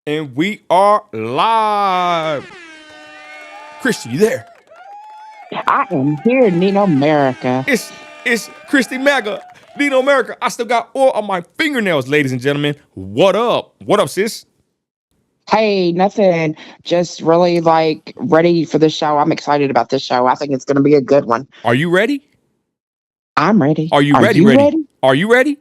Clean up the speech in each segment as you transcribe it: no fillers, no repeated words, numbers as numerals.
And we are live. Christy, you there? I am here, Nino America. It's Christy Mega. Nino America. I still got oil on my fingernails, ladies and gentlemen. What up? What up, sis? Hey, nothing. Just really ready for this show. I'm excited about this show. I think it's going to be a good one. Are you ready? I'm ready. Are you ready? You Ready? ready? Are you ready?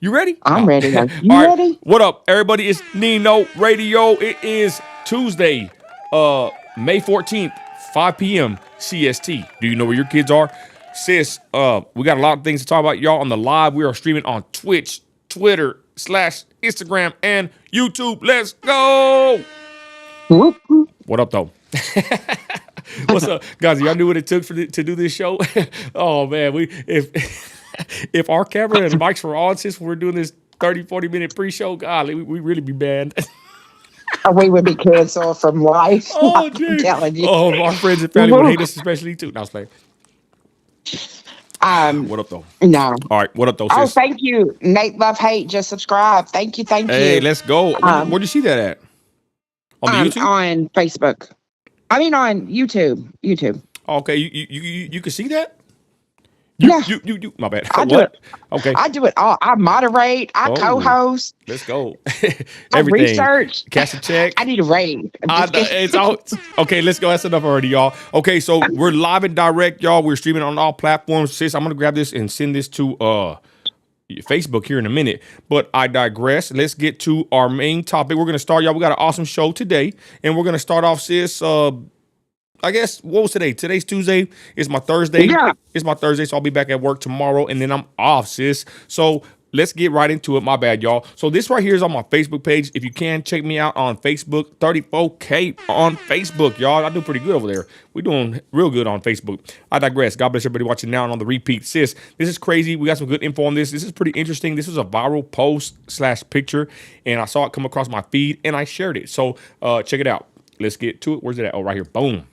You ready? I'm Oh. ready. Are All you right. ready? What up, everybody? It's Nino Radio. It is Tuesday, May 14th, 5 p.m. CST. Do you know where your kids are? Sis, we got a lot of things to talk about, y'all, on the live. We are streaming on Twitch, Twitter, /Instagram, and YouTube. Let's go. Whoop, whoop. What up, though? What's up, guys? Y'all knew what it took to do this show? Oh, man. If our camera and mics were on since we're doing this 30-40 minute pre-show, golly, we really be banned. We would be canceled from life. Oh, I'm dude. telling you. Oh, our friends and family would hate us, especially too. No, I was playing. What up, though? No. All right, what up, though, Oh, sis? thank you. Nate Love Hate. Just subscribe. Thank you. Hey, let's go. Where'd you see that at? On the YouTube? On Facebook. I mean, on YouTube. Okay, you can see that? Yeah. You. My bad. I do What? it. Okay. I do it all. I moderate. I Oh. co-host. Let's go. I Everything. research. Cash a check. I need a raid. It's all okay. Let's go. That's enough already, y'all. Okay, so we're live and direct, y'all. We're streaming on all platforms. Sis, I'm gonna grab this and send this to Facebook here in a minute. But I digress. Let's get to our main topic. We're gonna start, y'all. We got an awesome show today, and we're gonna start off, sis. I guess what was today? Today's Tuesday. It's my Thursday. Yeah. It's my Thursday, so I'll be back at work tomorrow, and then I'm off, sis. So let's get right into it. My bad, y'all. So this right here is on my Facebook page. If you can, check me out on Facebook. 34K on Facebook, y'all. I do pretty good over there. We're doing real good on Facebook. I digress. God bless everybody watching now and on the repeat. Sis, this is crazy. We got some good info on this. This is pretty interesting. This was a viral post / picture, and I saw it come across my feed, and I shared it. So check it out. Let's get to it. Where's it at? Oh, right here. Boom.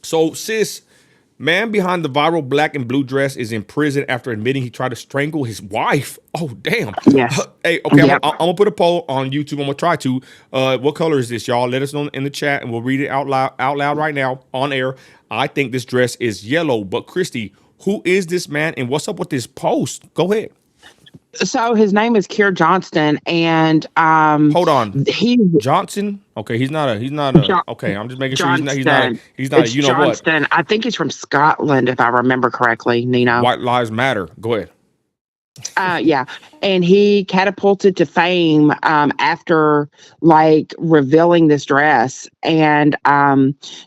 So, sis, man behind the viral black and blue dress is in prison after admitting he tried to strangle his wife. Oh, damn. Yes. Hey, okay, Yep. I'm going to put a poll on YouTube. I'm going to try to. What color is this, y'all? Let us know in the chat, and we'll read it out loud right now on air. I think this dress is yellow. But, Christy, who is this man, and what's up with this post? Go ahead. So his name is Keir Johnston, and Hold on. he's Johnson? Okay, he's not a. Okay, I'm just making sure he's not a. It's You know Johnston. I think he's from Scotland, if I remember correctly, Nino. what? White Lives Matter. Go ahead. Yeah, and he catapulted to fame after revealing this dress, and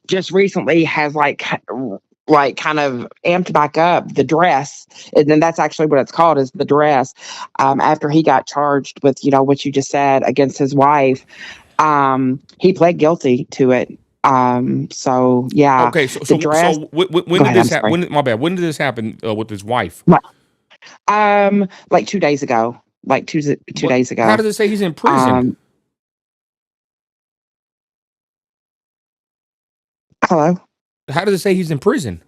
just recently has kind of amped back up the dress, and then that's actually what it's called, is the dress. After he got charged with what you just said against his wife, he pled guilty to it. So yeah. Okay, so the dress. when did ahead, this I'm happen? sorry. My bad. When did this happen with his wife? Like 2 days ago. Like two days ago. How does it say he's in prison? Hello. How does it say he's in prison?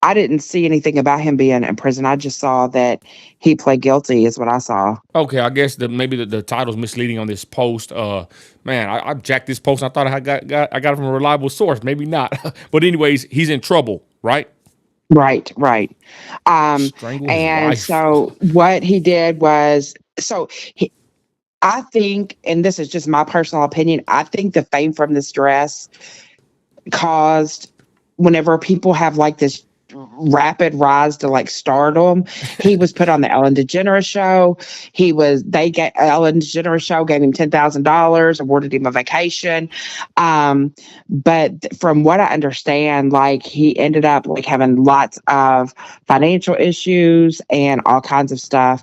I didn't see anything about him being in prison. I just saw that he pled guilty, is what I saw. Okay, I guess maybe the title's misleading on this post. Man, I jacked this post. And I thought I got it from a reliable source. Maybe not. But anyways, he's in trouble, right? Right. Strangle his And wife. so what he did was, I think, and this is just my personal opinion, I think the fame from this dress caused, whenever people have this rapid rise to stardom, he was put on the Ellen DeGeneres show. Ellen DeGeneres show gave him $10,000, awarded him a vacation. But from what I understand, he ended up having lots of financial issues and all kinds of stuff,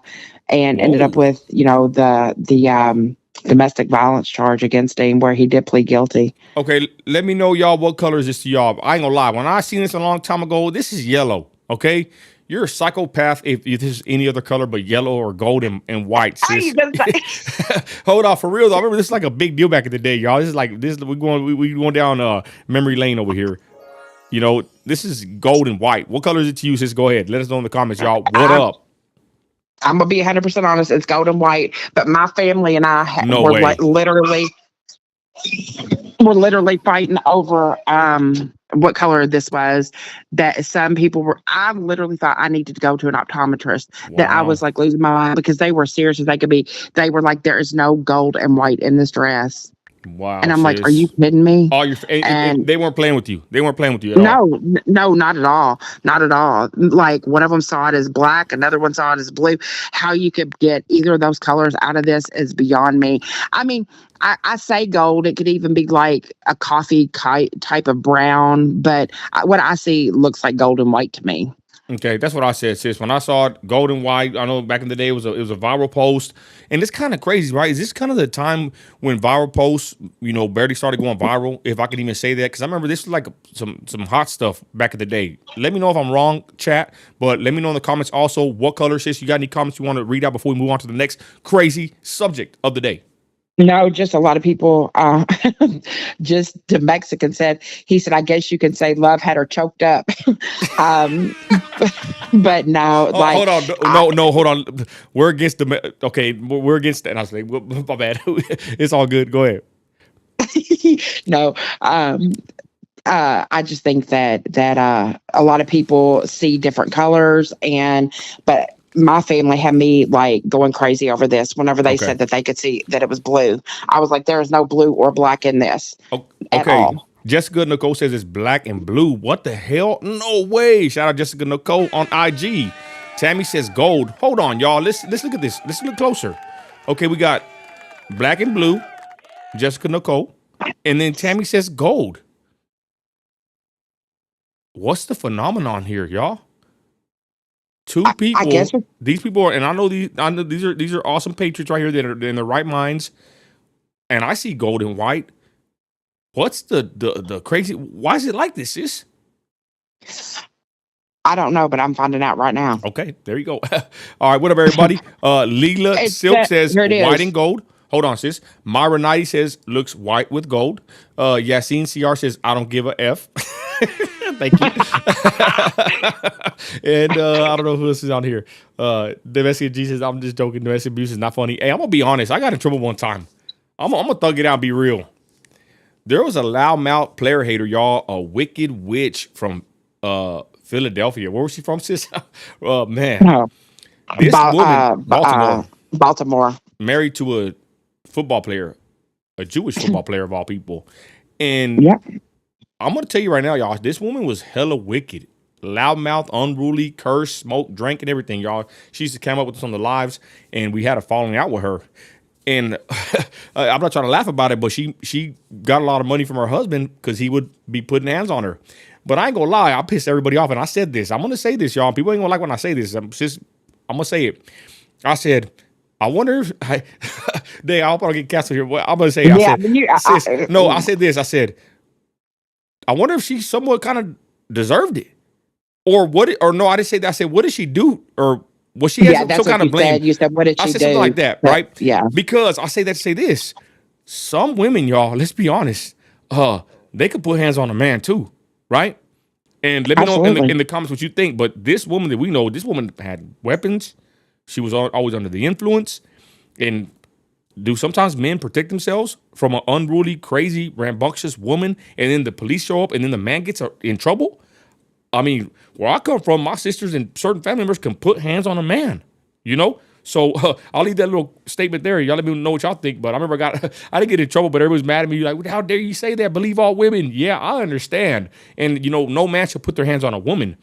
and ended up with the domestic violence charge against him, where he did plead guilty. Okay, let me know, y'all, what color is this to y'all. I ain't gonna lie. When I seen this a long time ago, this is yellow, okay? You're a psychopath if this is any other color but yellow or gold and white, sis. How you gonna say? Hold on, for real though. I remember this is like a big deal back in the day, y'all. We going down memory lane over here. This is gold and white. What color is it to you, sis? Go ahead. Let us know in the comments, y'all. What up? I'm gonna be 100% honest. It's gold and white, but my family and I No were like way. literally fighting over what color this was. That some people were. I literally thought I needed to go to an optometrist. That I Wow. was like losing my mind because they were serious as they could be. They were like, "There is no gold and white in this dress," Wow, and I'm like, "Are you sis. kidding me?" All your and And they weren't playing with you. They weren't playing with you at all. no, no, not at all. Not at all. Like one of them saw it as black, another one saw it as blue. How you could get either of those colors out of this is beyond me. I mean, I say gold. It could even be like a coffee type of brown, but what I see looks like gold and white to me. Okay, that's what I said, sis. When I saw it, gold and white, I know back in the day it was a viral post, and it's kind of crazy, right? Is this kind of the time when viral posts, barely started going viral, if I can even say that? Because I remember this was like some hot stuff back in the day. Let me know if I'm wrong, chat, but let me know in the comments also what color, sis. You got any comments you want to read out before we move on to the next crazy subject of the day? No, just a lot of people. Just the Mexican said. He said, "I guess you could say love had her choked up." um, but no, Oh, like hold on, I, no, no, hold on. We're against the okay. We're against that. And I was like, my bad. It's all good. Go ahead. no. I just think that a lot of people see different colors, but my family had me like going crazy over this whenever they Okay. said that they could see that it was blue. I was like, there is no blue or black in this at Okay. all. Jessica Nicole says it's black and blue. What the hell? No way. Shout out Jessica Nicole on IG. Tammy says gold. Hold on, y'all. Let's look at this. Let's look closer. Okay, we got black and blue, Jessica Nicole, and then Tammy says gold. What's the phenomenon here, y'all? Two I guess people. These people are, and I know these are awesome patriots right here that are in their right minds. And I see gold and white. What's the crazy? Why is it like this, sis? I don't know, but I'm finding out right now. Okay, there you go. All right, what up, everybody? Leela It's Silk says here it white is. and gold. Hold on, sis. Myra Nighty says looks white with gold. Yassine CR says I don't give a F. Thank you. And I don't know who else is on here. Domestic G says I'm just joking. Domestic abuse is not funny. Hey, I'm gonna be honest. I got in trouble one time. I'm gonna thug it out and be real. There was a loudmouth player hater, y'all, a wicked witch from Philadelphia. Where was she from, sis? Man. No, This woman, Baltimore, Baltimore. married to a football player, a Jewish football player of all people. And Yep. I'm going to tell you right now, y'all, this woman was hella wicked. Loudmouth, unruly, curse, smoke, drank, and everything, y'all. She used to come up with us on the lives, and we had a falling out with her. And I'm not trying to laugh about it, but she got a lot of money from her husband because he would be putting hands on her. But I ain't gonna lie, I pissed everybody off, and I said this. I'm gonna say this, y'all. People ain't gonna like when I say this. I'm gonna say it. I said, I wonder if I hope I don't get canceled here. Well, I'm gonna say, I Yeah, said, but you, sis, no, I said this. I said, I wonder if she somewhat kind of deserved it, or what? Or no, I didn't say that. I said, what did she do, or was she has yeah, some that's what kind of you blame? said. You said, what did I she said something do? like that, But right? yeah, Because I say that to say this. Some women, y'all, let's be honest, they could put hands on a man too, right? And let me know absolutely. in the comments what you think. But this woman that we know, this woman had weapons. She was always under the influence. And do sometimes men protect themselves from an unruly, crazy, rambunctious woman, and then the police show up, and then the man gets in trouble? I mean, where I come from, my sisters and certain family members can put hands on a man, you know? So I'll leave that little statement there. Y'all let me know what y'all think. But I remember I didn't get in trouble, but everybody was mad at me. Like, how dare you say that? Believe all women. Yeah, I understand. And, no man should put their hands on a woman.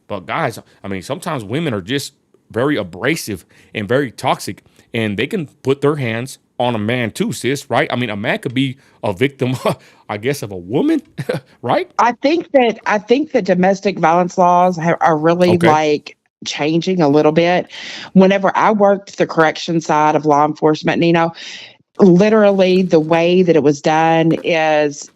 But guys, I mean, sometimes women are just very abrasive and very toxic, and they can put their hands on a man too, sis, right? I mean, a man could be a victim, I guess, of a woman, right? I think that domestic violence laws are really Okay. like changing a little bit. Whenever I worked the correction side of law enforcement, literally the way that it was done is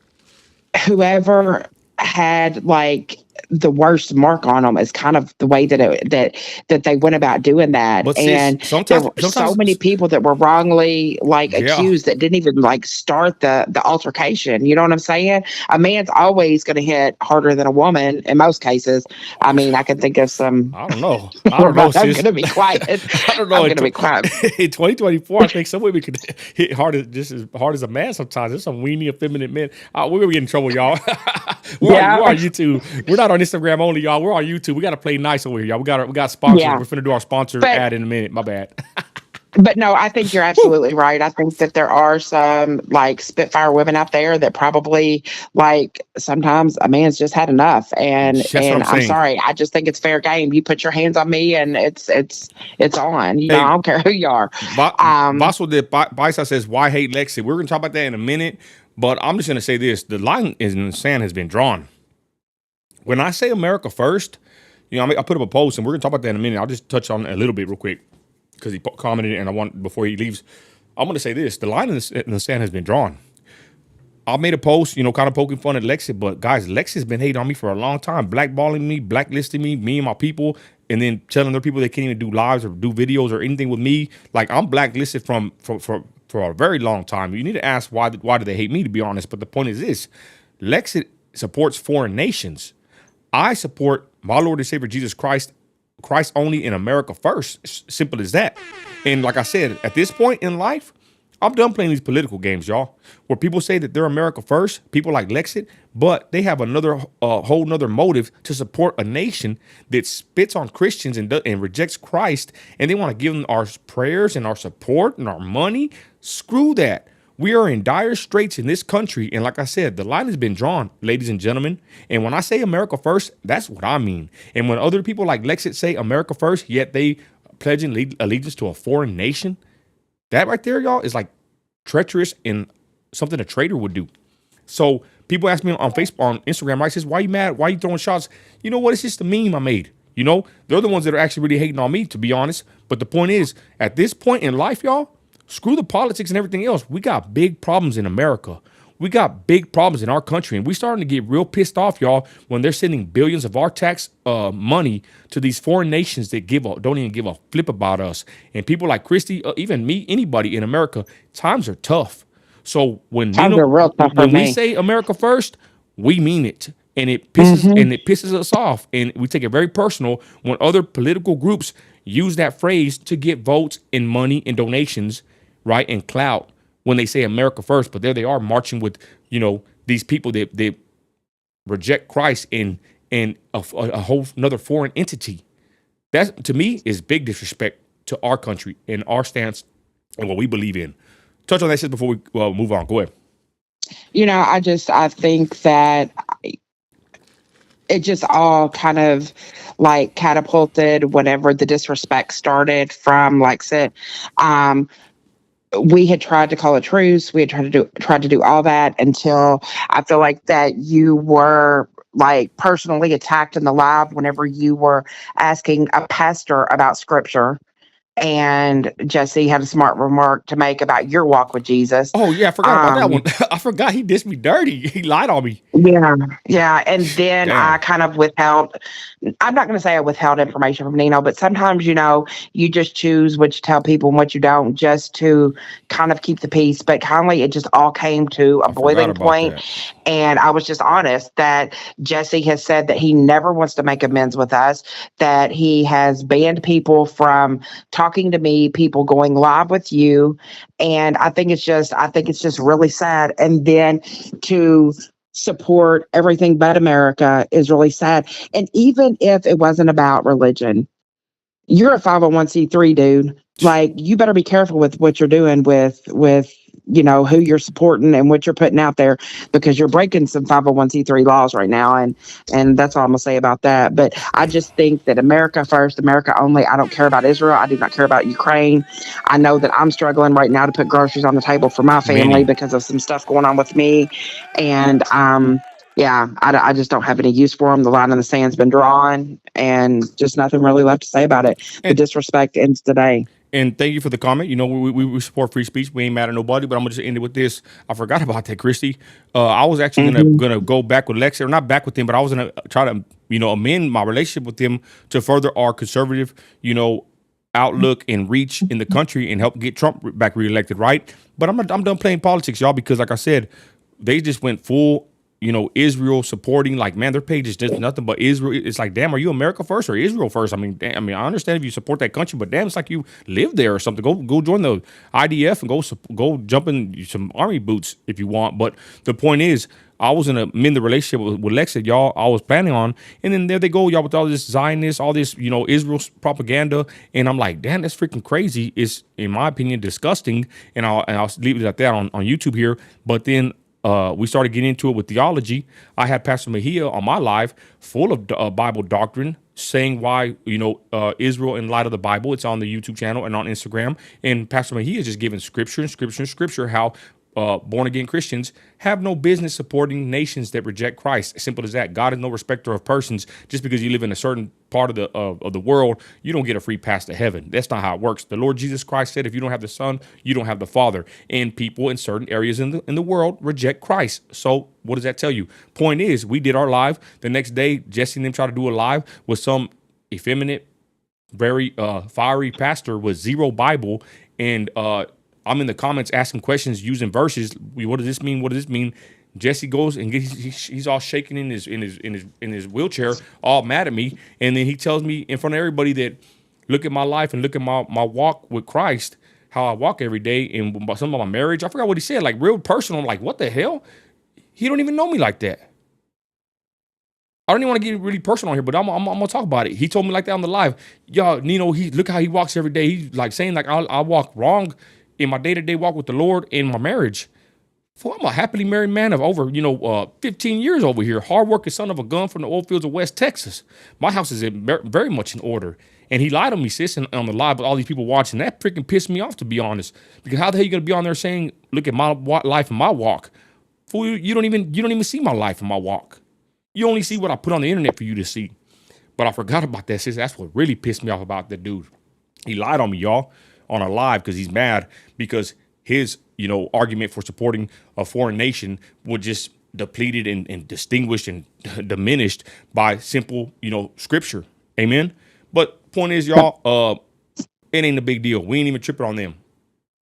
whoever had like the worst mark on them is kind of the way that that they went about doing that. But sis, And there were so many people that were wrongly like yeah. accused that didn't even like start the altercation. You know what I'm saying? A man's always going to hit harder than a woman in most cases. I mean, I can think of some. I don't know. I don't know, I'm sis. going to be quiet. I don't know. I'm going to be quiet. In 2024, I think some women could hit just as hard as a man sometimes. There's some weenie, effeminate men. We're going to get in trouble, y'all. We're on YouTube. We're not on Instagram only, y'all. We're on YouTube. We got to play nice over here, y'all. We got sponsors. Yeah. We're finna do our sponsor ad in a minute. My bad. But no, I think you're absolutely right. I think that there are some like Spitfire women out there that probably like sometimes a man's just had enough. And I'm sorry. I just think it's fair game. You put your hands on me and it's on. You know, I don't care who you are. Basso de Baisa says, why hate Lexi? We're gonna talk about that in a minute, but I'm just gonna say this. The line in the sand has been drawn. When I say America first, you know, I put up a post and we're gonna talk about that in a minute. I'll just touch on it a little bit real quick, because he commented, and I want, before he leaves, I'm going to say this. The line in the sand has been drawn. I made a post, you know, kind of poking fun at Lexi, but guys, Lexi's been hating on me for a long time, blackballing me, blacklisting me and my people, and then telling their people they can't even do lives or do videos or anything with me. Like, I'm blacklisted for a very long time. You need to ask why do they hate me, to be honest. But the point is this. Lexi supports foreign nations. I support my Lord and Savior Jesus Christ only, in America first. Simple as that. And like I said, at this point in life, I'm done playing these political games, y'all, where people say that they're America first, people like Lexit, but they have another whole nother motive to support a nation that spits on Christians and rejects Christ, and they want to give them our prayers and our support and our money. Screw that. We are in dire straits in this country. And like I said, the line has been drawn, ladies and gentlemen. And when I say America first, that's what I mean. And when other people like Lexit say America first, yet they pledging allegiance to a foreign nation, that right there, y'all, is like treacherous and something a traitor would do. So people ask me on Facebook, on Instagram, right, says, why you mad? Why you throwing shots? You know what? It's just a meme I made. You know, they're the ones that are actually really hating on me, to be honest. But the point is, at this point in life, y'all, screw the politics and everything else. We got big problems in America. We got big problems in our country, and we starting to get real pissed off, y'all, when they're sending billions of our tax money to these foreign nations that don't even give a flip about us. And people like Christy, even me, anybody in America, times are tough. So when we say America first, we mean it. And it pisses us off, and we take it very personal when other political groups use that phrase to get votes and money and donations, right, and clout, when they say America first. But there they are marching with, you know, these people that reject Christ and a whole another foreign entity. That, to me, is big disrespect to our country and our stance and what we believe in. Touch on that shit before we move on. Go ahead. You know, I think that it just all kind of like catapulted whenever the disrespect started from, like I said, we had tried to call a truce. We had tried to do all that until I feel like that you were like personally attacked in the live whenever you were asking a pastor about scripture. And Jesse had a smart remark to make about your walk with Jesus. Oh, yeah, I forgot about that one. I forgot he dissed me dirty. He lied on me. Yeah. And then I kind of withheld. I'm not going to say I withheld information from Nino, but sometimes, you know, you just choose what you tell people and what you don't, just to kind of keep the peace. But kindly, it just all came to a boiling point. And I was just honest that Jesse has said that he never wants to make amends with us, that he has banned people from talking to me, people going live with you. And I think it's just really sad. And then to support everything but America is really sad. And even if it wasn't about religion, you're a 501c3, dude. Like, you better be careful with what you're doing with you know, who you're supporting and what you're putting out there, because you're breaking some 501c3 laws right now. And that's all I'm gonna say about that. But I just think that America first, America only. I don't care about Israel. I do not care about Ukraine. I know that I'm struggling right now to put groceries on the table for my family because of some stuff going on with me. And yeah, I just don't have any use for them. The line in the sand's been drawn, and just nothing really left to say about it. The disrespect ends today. And thank you for the comment. You know, we support free speech. We ain't mad at nobody. But I'm gonna just end it with this. I forgot about that, Christy. I was actually gonna go back with Lex, or not back with him, but I was gonna try to amend my relationship with him to further our conservative outlook and reach in the country and help get Trump back reelected, right? But I'm done playing politics, y'all, because like I said, they just went full. Israel supporting, like, man, their page is just nothing but Israel. It's like, damn, are you America first or Israel first? I mean, I understand if you support that country, but damn, it's like you live there or something. Go join the IDF and go jump in some army boots if you want. But the point is, I was in the relationship with Lex that y'all I was planning on, and then there they go, y'all, with all this Zionist, all this Israel propaganda, and I'm like, damn, that's freaking crazy. It's, in my opinion, disgusting, and I'll leave it at that on YouTube here. But then we started getting into it with theology. I had Pastor Mejia on my live, full of Bible doctrine, saying why Israel in light of the Bible. It's on the YouTube channel and on Instagram. And Pastor Mejia is just giving scripture, how born again Christians have no business supporting nations that reject Christ. Simple as that. God is no respecter of persons. Just because you live in a certain part of the world, you don't get a free pass to heaven. That's not how it works. The Lord Jesus Christ said, if you don't have the Son, you don't have the Father. And people in certain areas in the world reject Christ. So what does that tell you? Point is, we did our live. The next day, Jesse and them tried to do a live with some effeminate, very fiery pastor with zero Bible, and I'm in the comments asking questions using verses. What does this mean? What does this mean? Jesse goes and he's all shaking in his wheelchair, all mad at me, and then he tells me in front of everybody that look at my life and look at my walk with Christ, how I walk every day, and some of my marriage. I forgot what he said, like real personal. I'm like, what the hell? He don't even know me like that. I don't even want to get really personal here, but I'm gonna talk about it. He told me like that on the live. Y'all, he look how he walks every day. He's like saying like I walk wrong in my day-to-day walk with the Lord in my marriage. I'm a happily married man of over, 15 years over here. Hard-working son of a gun from the oil fields of West Texas. My house is very much in order. And he lied on me, sis, on the live with all these people watching. That freaking pissed me off, to be honest. Because how the hell you going to be on there saying, look at my life and my walk? Fool, you don't even see my life and my walk. You only see what I put on the internet for you to see. But I forgot about that, sis. That's what really pissed me off about that dude. He lied on me, y'all, on a live because he's mad because his, argument for supporting a foreign nation was just depleted and distinguished and diminished by simple, scripture. Amen. But point is, y'all, it ain't a big deal. We ain't even tripping on them.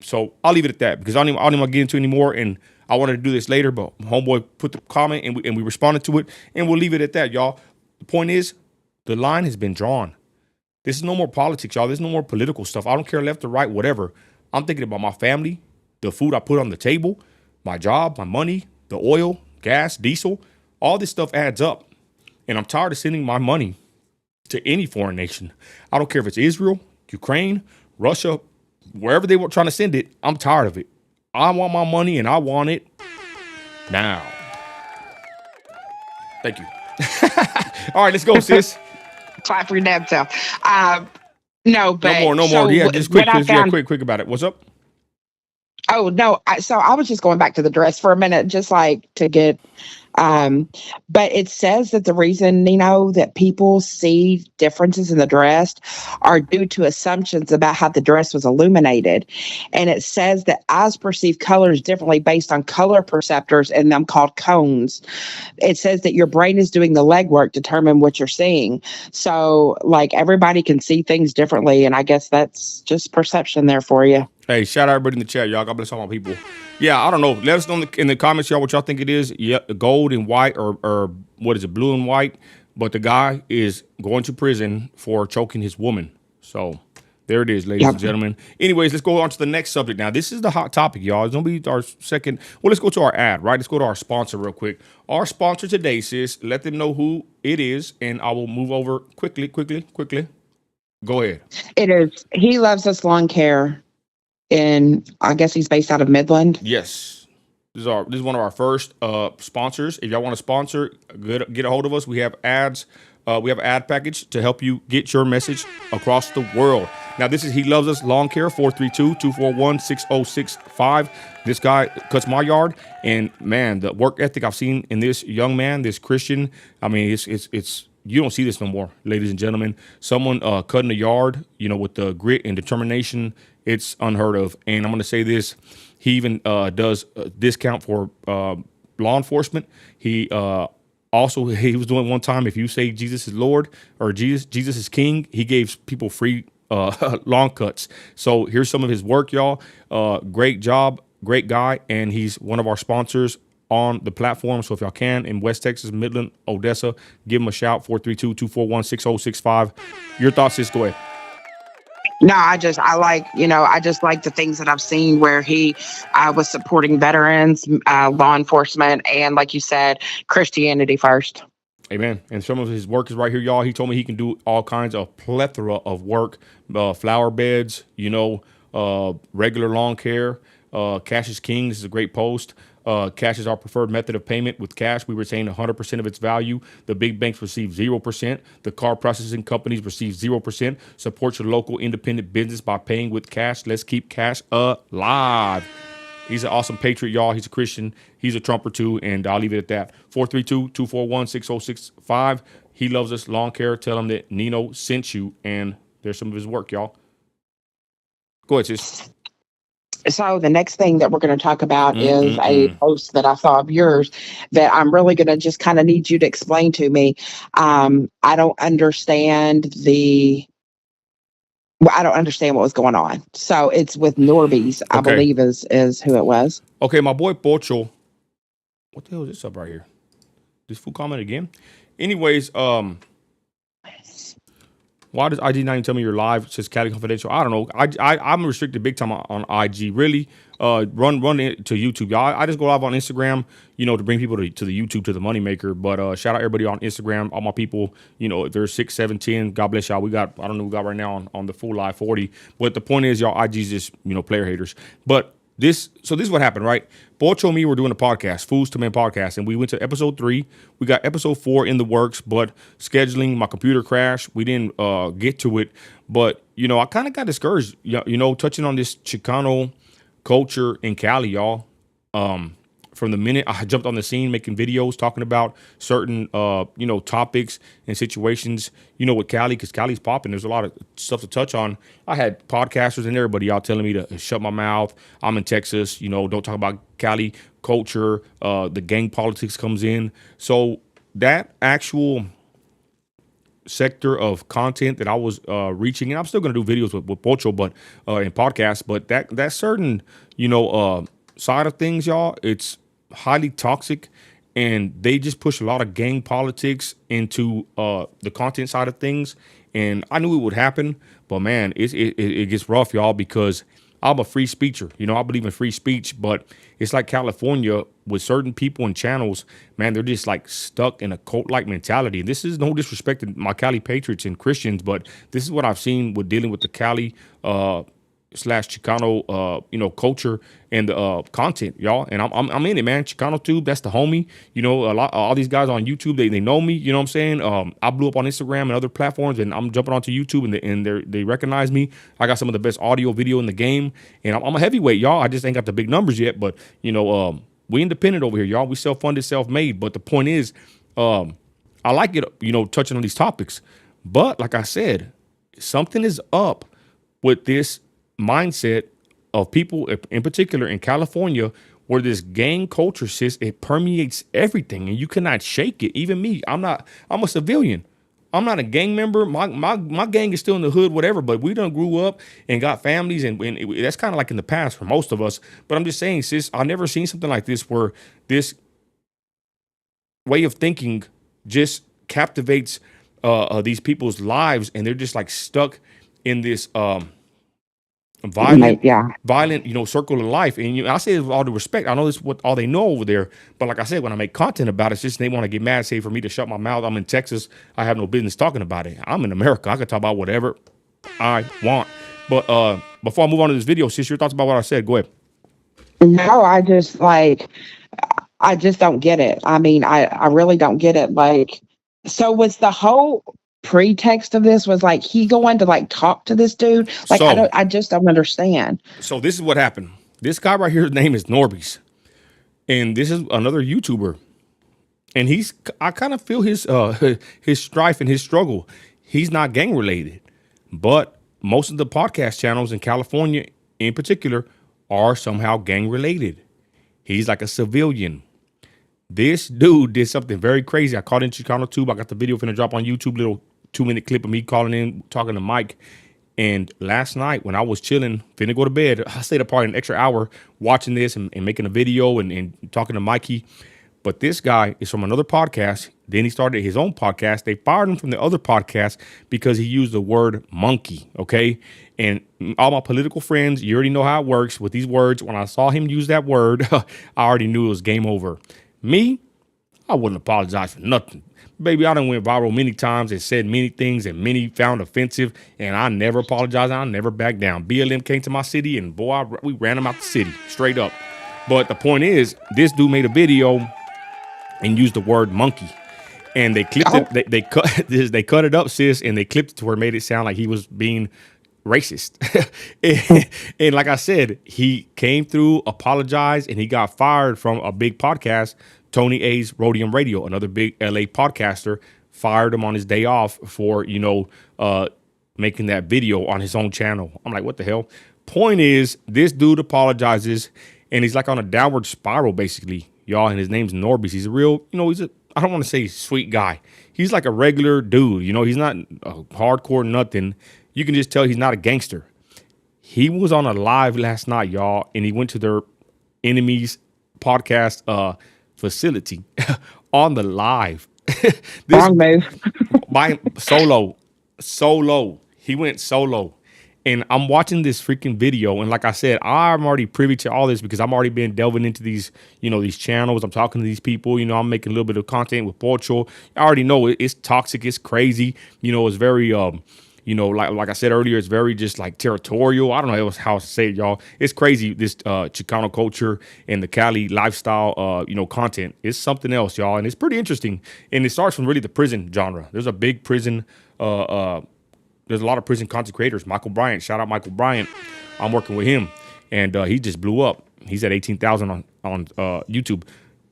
So I'll leave it at that because I don't even want to get into it anymore. And I wanted to do this later, but homeboy put the comment and we responded to it, and we'll leave it at that, y'all. The point is, the line has been drawn. This is no more politics, y'all. There's no more political stuff. I don't care left or right, whatever. I'm thinking about my family, the food I put on the table, my job, my money, the oil, gas, diesel. All this stuff adds up. And I'm tired of sending my money to any foreign nation. I don't care if it's Israel, Ukraine, Russia, wherever they were trying to send it. I'm tired of it. I want my money and I want it now. Thank you. All right, let's go, sis. Clap for your damn self. No, but no more. Yeah, just quick about it. What's up? Oh no! So I was just going back to the dress for a minute, just like to get. But it says that the reason that people see differences in the dress are due to assumptions about how the dress was illuminated, and it says that eyes perceive colors differently based on color perceptors, and them called cones. It says that your brain is doing the legwork to determine what you're seeing. So, like, everybody can see things differently, and I guess that's just perception there for you. Hey, shout out everybody in the chat, y'all. God bless all my people. Yeah, I don't know. Let us know in the comments, y'all, what y'all think it is. Yeah, gold and white, or what is it, blue and white. But the guy is going to prison for choking his woman. So there it is, ladies and gentlemen. Anyways, let's go on to the next subject now. This is the hot topic, y'all. It's going to be our second. Well, let's go to our ad, right? Let's go to our sponsor real quick. Our sponsor today, sis, let them know who it is, and I will move over quickly. Go ahead. It is He Loves Us Lawn Care. And I guess he's based out of Midland. Yes. This is one of our first sponsors. If y'all want to sponsor, get a hold of us. We have ads. We have an ad package to help you get your message across the world. Now, this is He Loves Us Lawn Care, 432-241-6065. This guy cuts my yard, and man, the work ethic I've seen in this young man, this Christian, I mean, it's you don't see this no more, ladies and gentlemen. Someone cutting the yard, with the grit and determination, it's unheard of. And I'm going to say this: he even does a discount for law enforcement. He was doing one time, if you say Jesus is Lord or Jesus is King, he gave people free lawn cuts. So here's some of his work, y'all. Great job, great guy, and he's one of our sponsors on the platform. So if y'all can, in West Texas, Midland, Odessa, give him a shout, 432-241-6065. Your thoughts, sis, go ahead. No, I just like the things that I've seen where he was supporting veterans, law enforcement, and like you said, Christianity first. Amen. And some of his work is right here, y'all. He told me he can do all kinds of plethora of work, flower beds, regular lawn care. Cash is king. This is a great post. Cash is our preferred method of payment. With cash, we retain 100% of its value. The big banks receive 0%. The car processing companies receive 0%. Support your local independent business by paying with cash. Let's keep cash alive. He's an awesome patriot, y'all. He's a Christian. He's a Trumper, too, and I'll leave it at that. 432-241-6065. He loves us. Lawn care. Tell him that Nino sent you, and there's some of his work, y'all. Go ahead, sis. So the next thing that we're going to talk about is a post that I saw of yours that I'm really going to just kind of need you to explain to me. I don't understand what was going on. So it's with Norbeez, I believe is who it was. Okay, my boy Pocho. What the hell is this up right here? This fool comment again? Anyways, why does IG not even tell me you're live? It says Cali Confidential. I don't know. I'm restricted big time on IG. Really, run it to YouTube, y'all. I just go live on Instagram, to bring people to the YouTube, to the moneymaker. But shout out everybody on Instagram, all my people. If there's 6, 7, 10, God bless y'all. We got we got right now on the full live 40. But the point is, y'all, IG's just player haters. But this is what happened, right? Bocho and me were doing a podcast, Fools to Men podcast, and we went to episode 3. We got episode 4 in the works, but scheduling, my computer crashed. We didn't get to it, but I kind of got discouraged. Touching on this Chicano culture in Cali, y'all. From the minute I jumped on the scene, making videos, talking about certain, topics and situations, with Cali, because Cali's popping. There's a lot of stuff to touch on. I had podcasters and everybody out telling me to shut my mouth. I'm in Texas, don't talk about Cali culture. The gang politics comes in. So that actual sector of content that I was reaching, and I'm still going to do videos with Pocho, but in podcasts, but that certain, side of things, y'all, it's highly toxic, and they just push a lot of gang politics into the content side of things. And I knew it would happen, but man, it gets rough, y'all, because I'm a free speecher. I believe in free speech, but it's like California with certain people and channels, man, they're just like stuck in a cult-like mentality. This is no disrespect to my Cali Patriots and Christians, but this is what I've seen with dealing with the Cali slash Chicano, culture and content, y'all. And I'm in it, man. Chicano Tube, that's the homie. All these guys on YouTube, they know me. You know what I'm saying? I blew up on Instagram and other platforms, and I'm jumping onto YouTube, and they recognize me. I got some of the best audio video in the game, and I'm a heavyweight, y'all. I just ain't got the big numbers yet, but we independent over here, y'all. We self-funded, self-made. But the point is, I like it, touching on these topics. But like I said, something is up with this mindset of people, in particular in California, where this gang culture it permeates everything, and you cannot shake it. Even me, I'm a civilian. I'm not a gang member. My gang is still in the hood, whatever, but we done grew up and got families, and that's kind of like in the past for most of us. But I'm just saying, sis, I've never seen something like this where this way of thinking just captivates these people's lives, and they're just like stuck in this violent, circle of life. And I say it with all due respect, I know this is what all they know over there. But like I said, when I make content about it, it's just they want to get mad, say for me to shut my mouth. I'm in Texas. I have no business talking about it. I'm in America. I can talk about whatever I want. But before I move on to this video, sis, your thoughts about what I said. Go ahead. No, I just don't get it. I mean, I really don't get it. Like, so was the whole pretext of this was like he going to like talk to this dude? Like, I just don't understand. So this is what happened. This guy right here, his name is Norbeez, and this is another YouTuber. and I kind of feel his his strife and his struggle. He's not gang related, but most of the podcast channels in California in particular are somehow gang related. He's like a civilian. This dude did something very crazy. I caught in Chicano Tube. I got the video finna drop on YouTube, little 2-minute clip of me calling in, talking to Mike. And last night when I was chilling, finna go to bed, I stayed up probably an extra hour watching this and making a video and talking to Mikey. But this guy is from another podcast. Then he started his own podcast. They fired him from the other podcast because he used the word monkey. Okay. And all my political friends, you already know how it works with these words. When I saw him use that word, I already knew it was game over. Me, I wouldn't apologize for nothing. Baby, I done went viral many times and said many things and many found offensive, and I never apologize. I never back down. BLM came to my city, and boy, we ran them out the city straight up. But the point is, this dude made a video and used the word monkey, and they clipped it. They cut this. They cut it up, sis, and they clipped it to where it made it sound like he was being racist. and like I said, he came through, apologized, and he got fired from a big podcast. Tony A's Rhodium Radio, another big LA podcaster, fired him on his day off for, making that video on his own channel. I'm like, what the hell? Point is, this dude apologizes, and he's like on a downward spiral, basically, y'all. And his name's Norbeez. He's a real, I don't want to say sweet guy. He's like a regular dude. He's not hardcore nothing. You can just tell he's not a gangster. He was on a live last night, y'all, and he went to their enemy's podcast facility on the live. Wrong move. By solo. He went solo. And I'm watching this freaking video. And like I said, I'm already privy to all this because I'm already been delving into these, these channels. I'm talking to these people. I'm making a little bit of content with Patriot. I already know it's toxic. It's crazy. It's very, like I said earlier, it's very just like territorial. I don't know how to say it, y'all. It's crazy, this Chicano culture and the Cali lifestyle, content. It's something else, y'all. And it's pretty interesting. And it starts from really the prison genre. There's a big prison, there's a lot of prison content creators. Michael Bryant, shout out Michael Bryant. I'm working with him. And he just blew up. He's at 18,000 on YouTube.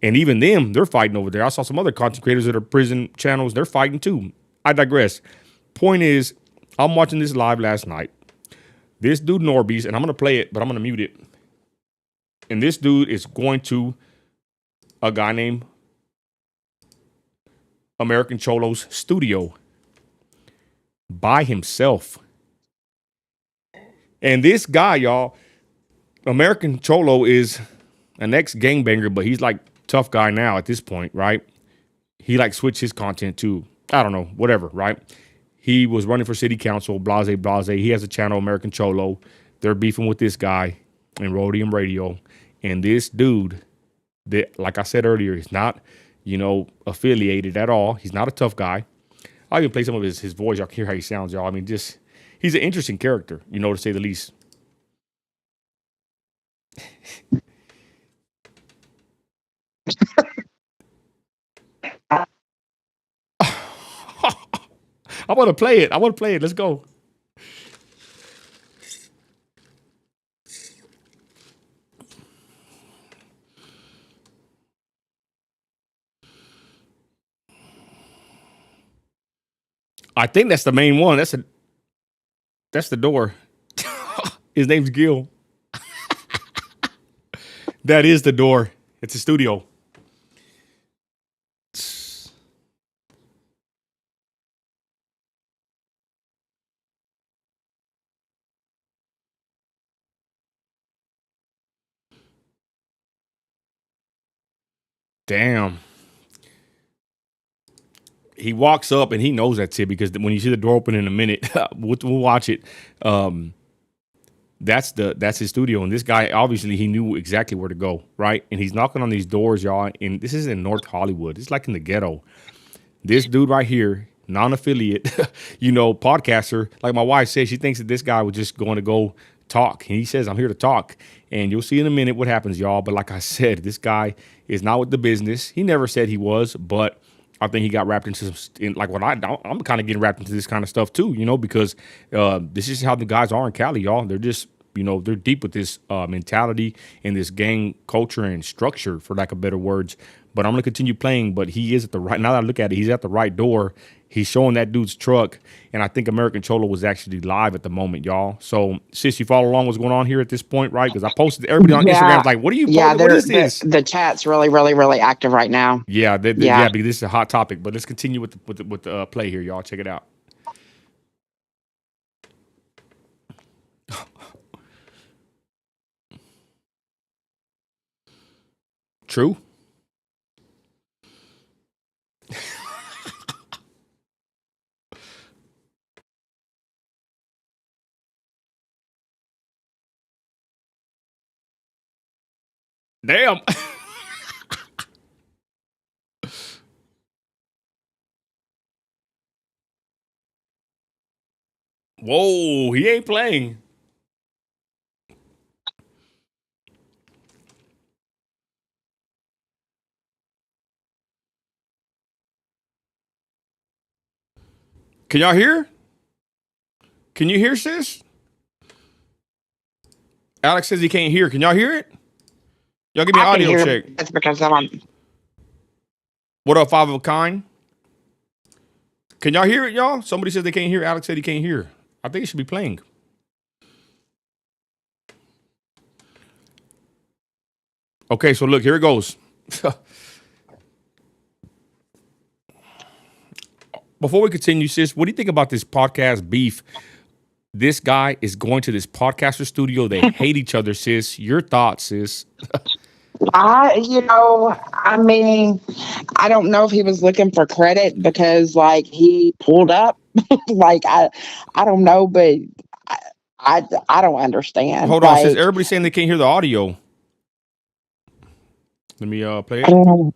And even them, they're fighting over there. I saw some other content creators that are prison channels. They're fighting too. I digress. Point is, I'm watching this live last night. This dude Norbeez, and I'm going to play it, but I'm going to mute it. And this dude is going to a guy named American Cholo's studio by himself. And this guy, y'all, American Cholo is an ex-gangbanger, but he's like tough guy now at this point, right? He like switched his content to, I don't know, whatever, right? He was running for city council, blase. He has a channel, American Cholo. They're beefing with this guy in Rhodium Radio. And this dude, that, like I said earlier, is not, affiliated at all. He's not a tough guy. I'll even play some of his voice. Y'all can hear how he sounds, y'all. I mean, he's an interesting character, to say the least. I want to play it. Let's go. I think that's the main one. That's the door. His name's Gil. That is the door. It's a studio. Damn. He walks up and he knows that's it because when you see the door open in a minute, we'll watch it. That's his studio. And this guy, obviously, he knew exactly where to go, right? And he's knocking on these doors, y'all. And this is in North Hollywood. It's like in the ghetto. This dude right here, non-affiliate, podcaster. Like my wife said, she thinks that this guy was just going to go talk. And he says, I'm here to talk. And you'll see in a minute what happens, y'all. But like I said, this guy is not with the business. He never said he was, but I think he got wrapped into I'm kind of getting wrapped into this kind of stuff too, because this is how the guys are in Cali, y'all. They're just they're deep with this mentality and this gang culture and structure, for lack of better words. But I'm gonna continue playing. But he is at the right. Now that I look at it, he's at the right door. He's showing that dude's truck, and I think American Cholo was actually live at the moment, y'all. So, sis, you follow along what's going on here at this point, right? Because I posted everybody on Instagram was like, "What are you? Yeah, What is this?" the chat's really, really, really active right now. Yeah, Yeah. because this is a hot topic. But let's continue with the play here, y'all. Check it out. True. Damn. Whoa, he ain't playing. Can y'all hear? Can you hear, sis? Alex says he can't hear. Can y'all hear it? Y'all give me an I can audio hear. check. That's because I'm on. What up, Five of a Kind? Can y'all hear it, y'all? Somebody said they can't hear. Alex said he can't hear. I think it should be playing. Okay, so look, here it goes. Before we continue, sis, what do you think about this podcast beef? This guy is going to this podcaster studio. They hate each other, sis. Your thoughts, sis? I mean, I don't know if he was looking for credit because, like, he pulled up. Like, I don't know, but I don't understand. Hold on, sis. Like, Everybody's saying they can't hear the audio. Let me play I it. don't know.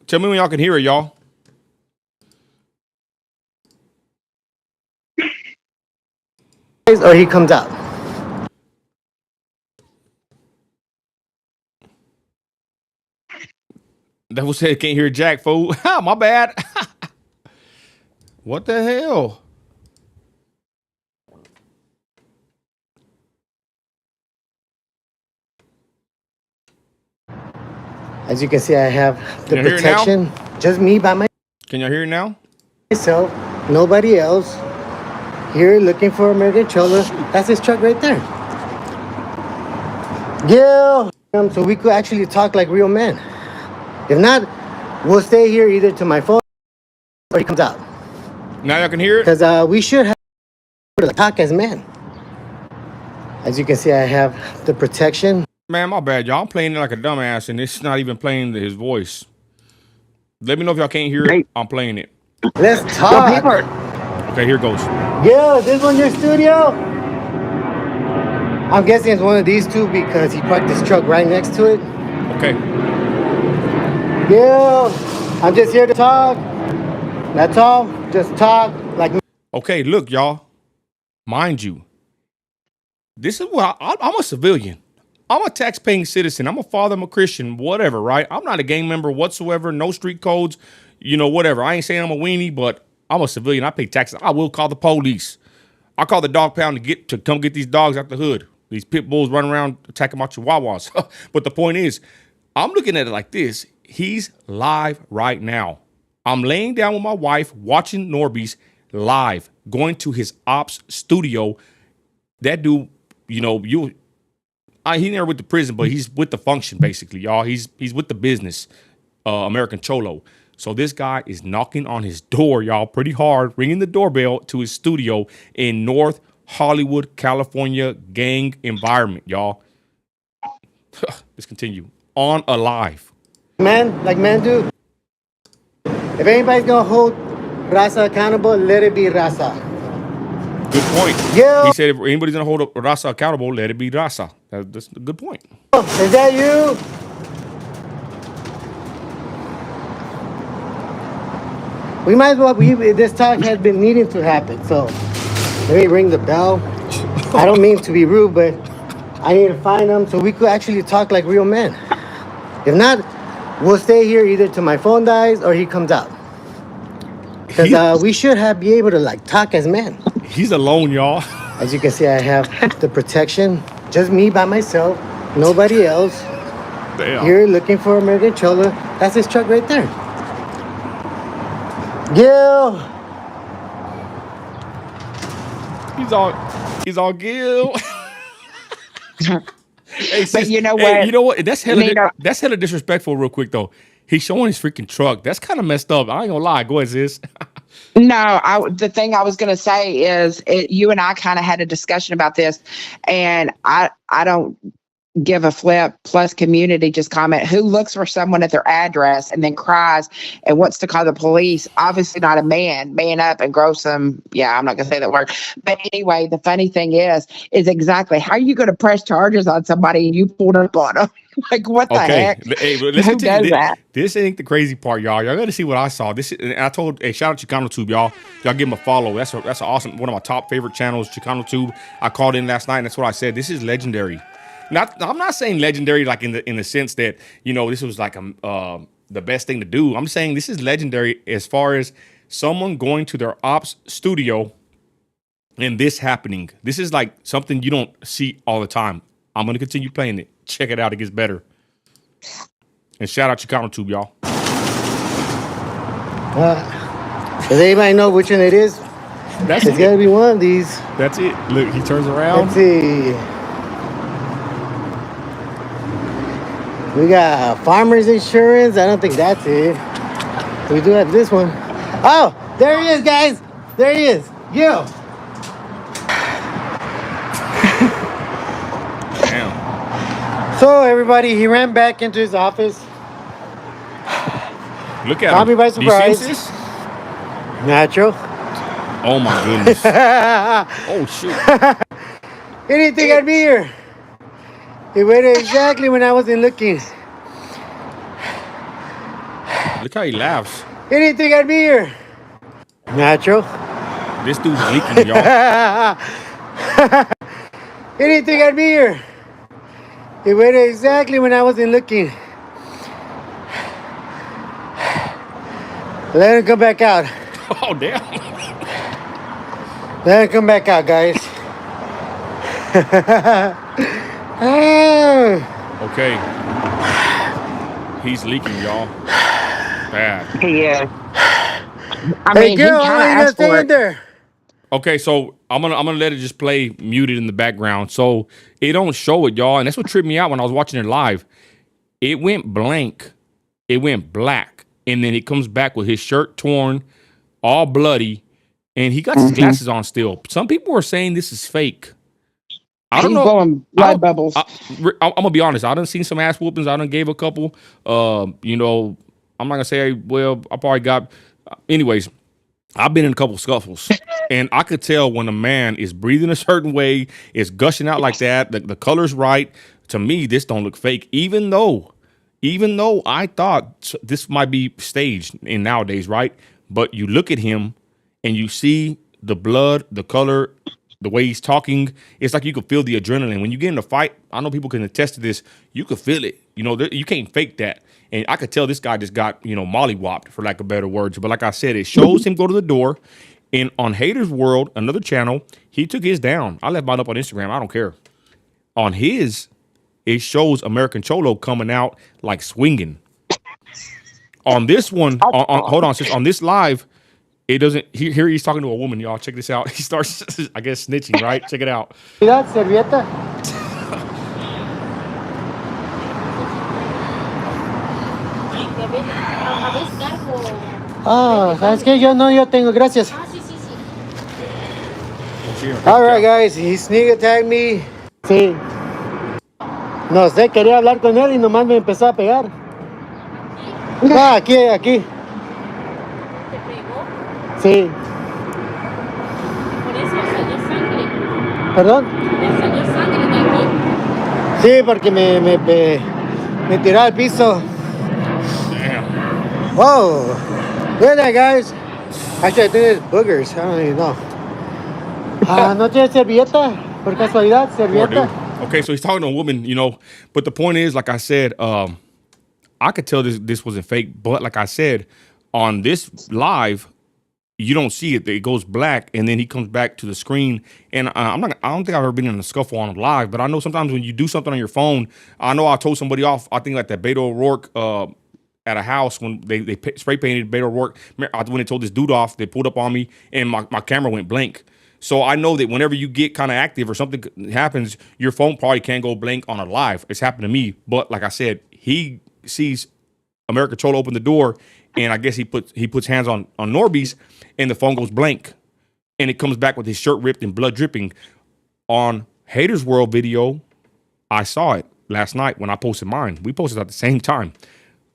Tell me when y'all can hear it, y'all. Or he comes out. That was said can't hear Jack, fool. My bad. What the hell? As you can see, I have the Can you hear it now? protection. Just me by Can y'all hear it now? myself, nobody else. Here looking for American Cholo. That's his truck right there. Yeah. So we could actually talk like real men. If not, we'll stay here either to my phone or he comes out. Now y'all can hear it? Because we should have to talk as men. As you can see, I have the protection. Man, my bad, y'all. I'm playing it like a dumbass, and it's not even playing his voice. Let me know if y'all can't hear it. I'm playing it. Let's Well, talk. people are, Okay, here goes. Yeah, this one your studio? I'm guessing it's one of these two because he parked his truck right next to it. Okay. Yeah, I'm just here to talk. That's all. Just talk like. Okay, look, y'all. Mind you, this is what I'm a civilian. I'm a tax-paying citizen. I'm a father. I'm a Christian. Whatever, right? I'm not a gang member whatsoever. No street codes. Whatever. I ain't saying I'm a weenie, but I'm a civilian. I pay taxes. I will call the police. I call the dog pound to come get these dogs out the hood. These pit bulls running around attacking my chihuahuas. But the point is, I'm looking at it like this. He's live right now. I'm laying down with my wife, watching Norbeez live, going to his ops studio. That dude, he never with the prison, but he's with the function, basically, y'all. He's with the business, American Cholo. So this guy is knocking on his door, y'all, pretty hard, ringing the doorbell to his studio in North Hollywood, California, gang environment, y'all. Let's continue. On Alive. Man, like men do. If anybody's gonna hold Raza accountable, let it be Raza. Good point. Yeah. He said if anybody's going to hold Raza accountable, let it be Raza. That's a good point. Is that you? We might as well. This talk has been needing to happen. So let me ring the bell. I don't mean to be rude, but I need to find them so we could actually talk like real men. If not, we'll stay here either till my phone dies or he comes out. Because we should be able to like talk as men. He's alone, y'all. As you can see, I have the protection. Just me by myself. Nobody else. Damn. Here looking for American Cholo. That's his truck right there. Gil. He's all Gil. Hey, sis, But you know hey, what? you know what? That's Nino- hella disrespectful. Real quick though, he's showing his freaking truck. That's kind of messed up. I ain't gonna lie. Go ahead, sis. No, the thing I was going to say is you and I kind of had a discussion about this, and I don't give a flip. Plus community just comment, who looks for someone at their address and then cries and wants to call the police? Obviously not a man. Man up and grow some. Yeah, I'm not going to say that word. But anyway, the funny thing is exactly how are you going to press charges on somebody and you pulled up on them? Like, what the heck? Hey, but let's Who continue. does that? This ain't the crazy part, y'all. Y'all got to see what I saw. And I told, hey, shout out Chicano Tube, y'all. Y'all give him a follow. That's an awesome, one of my top favorite channels, Chicano Tube. I called in last night, and that's what I said. This is legendary. I'm not saying legendary like in the sense that, you know, this was like the best thing to do. I'm saying this is legendary as far as someone going to their ops studio and this happening. This is like something you don't see all the time. I'm going to continue playing it. Check it out. It gets better. And shout out Chicano Tube, y'all. Does anybody know which one it is? That's It's it. got to be one of these. That's it. Look, he turns around. Let's see. We got farmer's insurance. I don't think that's it. We do have this one. Oh, there he is, guys. There he is. Gil. Damn. So everybody, he ran back into his office. Look at Caught him. me by Do you see surprise. this? Natural. Oh my goodness. Oh shoot. He didn't think I'd be here. He waited exactly when I wasn't looking. Look how he laughs. He didn't think I'd be here. Natural. This dude's leaking, y'all. He didn't think I'd be here. He waited exactly when I wasn't looking. Let him come back out. Oh damn. Let him come back out, guys. Okay. He's leaking, y'all. Bad. Yeah. I Hey, mean, girl, he how kind are of you gonna asked for stay in it. there? Okay, so I'm gonna let it just play muted in the background. So it don't show it, y'all. And that's what tripped me out when I was watching it live. It went blank. It went black. And then it comes back with his shirt torn, all bloody, and he got his glasses on still. Some people are saying this is fake. I don't He's know. blowing blood bubbles. I'm gonna be honest. I done seen some ass whoopings. I done gave a couple. You know, I'm not gonna say. Well, I probably got. Anyways, I've been in a couple scuffles, and I could tell when a man is breathing a certain way, is gushing out like that. The color's right. To me, this don't look fake. Even though I thought this might be staged in nowadays, right? But you look at him, and you see the blood, the color, the way he's talking. It's like you could feel the adrenaline. When you get in a fight, I know people can attest to this. You could feel it. You know, you can't fake that. And I could tell this guy just got, mollywopped, for lack of better words. But like I said, it shows him go to the door. And on Haters World, another channel, he took his down. I left mine up on Instagram. I don't care. On his, it shows American Cholo coming out like swinging. On this one, hold on, sis. On this live, it doesn't. Here he's talking to a woman, y'all. Check this out. He starts, I guess, snitching, right? Check it out. Servieta. Ah, ¿sabes qué? Yo tengo, gracias. All right, guys, he sneak attacked me. Sí. No sé, quería hablar con él y nomás me empezó a pegar. Ah, aquí. ¿Te pegó? Sí. Por eso salió sangre. ¿Perdón? Le salió sangre de aquí. Sí, porque me tiró al piso. Damn. Whoa. Look at that, guys. Actually, I think it's boogers. I don't even know. ¿No tiene servilleta? Por casualidad, Poor servilleta. dude. Okay, so he's talking to a woman, but the point is, like I said, I could tell this wasn't fake, but like I said, on this live, you don't see it. It goes black, and then he comes back to the screen. And I don't think I've ever been in a scuffle on live, but I know sometimes when you do something on your phone, I know I told somebody off. I think like that Beto O'Rourke at a house when they spray painted Beto O'Rourke. When they told this dude off, they pulled up on me, and my camera went blank. So I know that whenever you get kind of active or something happens, your phone probably can't go blank on a live. It's happened to me, but like I said, he sees America Cholo open the door, and I guess he puts hands on Norbeez, and the phone goes blank, and it comes back with his shirt ripped and blood dripping. On Haters World video, I saw it last night when I posted mine. We posted at the same time.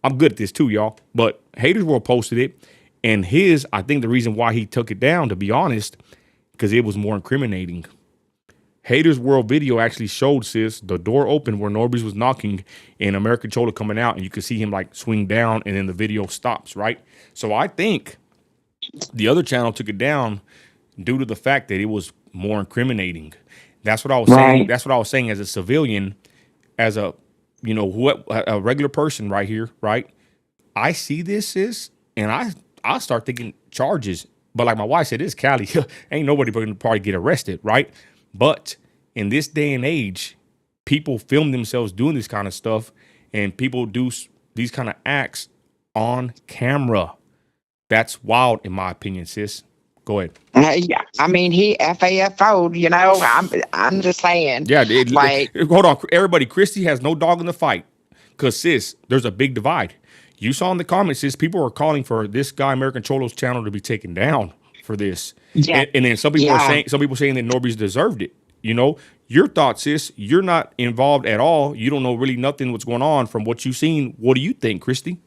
I'm good at this too, y'all. But Haters World posted it, and I think the reason why he took it down, to be honest, because it was more incriminating. Haters World video actually showed, sis, the door open where Norbeez was knocking and American Cholo coming out, and you could see him like swing down, and then the video stops, right? So I think the other channel took it down due to the fact that it was more incriminating. That's what I was saying. That's what I was saying as a civilian, as a a regular person right here, right? I see this, sis, and I start thinking charges. But like my wife said, it's Cali. Ain't nobody going to probably get arrested, right? But in this day and age, people film themselves doing this kind of stuff, and people do these kind of acts on camera. That's wild, in my opinion, sis. Go ahead. Yeah, I mean, he FAFO'd, I'm just saying. Yeah, hold on. Everybody, Christy has no dog in the fight because, sis, there's a big divide. You saw in the comments, sis, people are calling for this guy, American Cholo's channel, to be taken down for this. Yeah. And then some people are saying that Norbeez deserved it. Your thoughts, sis, you're not involved at all. You don't know really nothing what's going on from what you've seen. What do you think, Christy?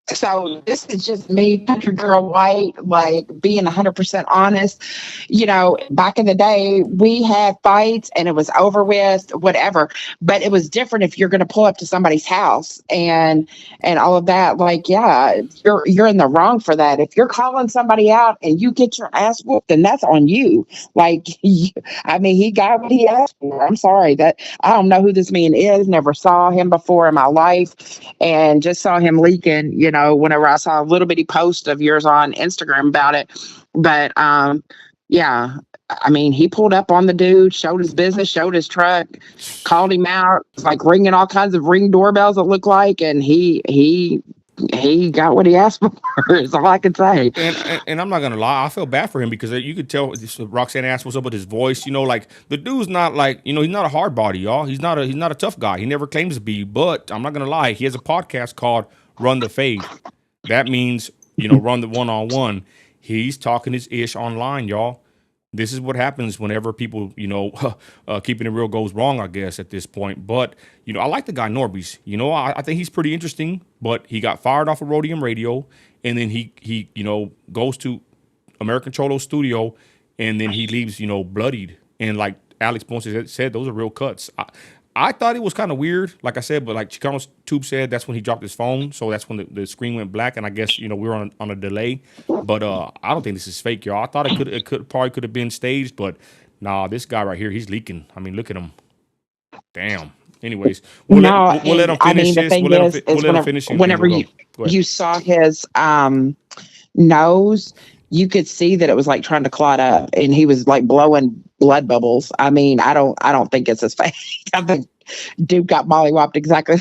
So this is just me, country girl white, like being 100% honest. Back in the day, we had fights and it was over with, whatever. But it was different if you're going to pull up to somebody's house and all of that. Like, yeah, you're in the wrong for that. If you're calling somebody out and you get your ass whooped, then that's on you. Like, I mean, he got what he asked for. I'm sorry that I don't know who this man is. Never saw him before in my life, and just saw him leaking, whenever I saw a little bitty post of yours on Instagram about it. But yeah, I mean, he pulled up on the dude, showed his business, showed his truck, called him out, like ringing all kinds of ring doorbells, it looked like, and he got what he asked for, is all I can say. And I'm not gonna lie, I feel bad for him because you could tell Roxanne asked what's up with his voice. Like the dude's not like, he's not a hard body, y'all. He's not a tough guy. He never claims to be, but I'm not gonna lie, he has a podcast called Run the Fade. That means, run the one-on-one. He's talking his ish online, y'all. This is what happens whenever people, keeping it real goes wrong, I guess, at this point. But, I like the guy Norbeez. I think he's pretty interesting, but he got fired off of Rhodium Radio, and then he goes to American Cholo studio, and then he leaves, bloodied. And like Alex Ponce said, those are real cuts. I thought it was kind of weird, like I said, but like Chicano's Tube said, that's when he dropped his phone. So that's when the screen went black, and I guess we were on a delay. But I don't think this is fake, y'all. I thought it could have been staged, but nah, this guy right here, he's leaking. I mean, look at him. Damn. Anyways, we'll let him finish this. We'll let him finish. Whenever you saw his nose, you could see that it was like trying to clot up, and he was like blowing blood bubbles. I mean, I don't think it's his face. I think dude got mollywopped exactly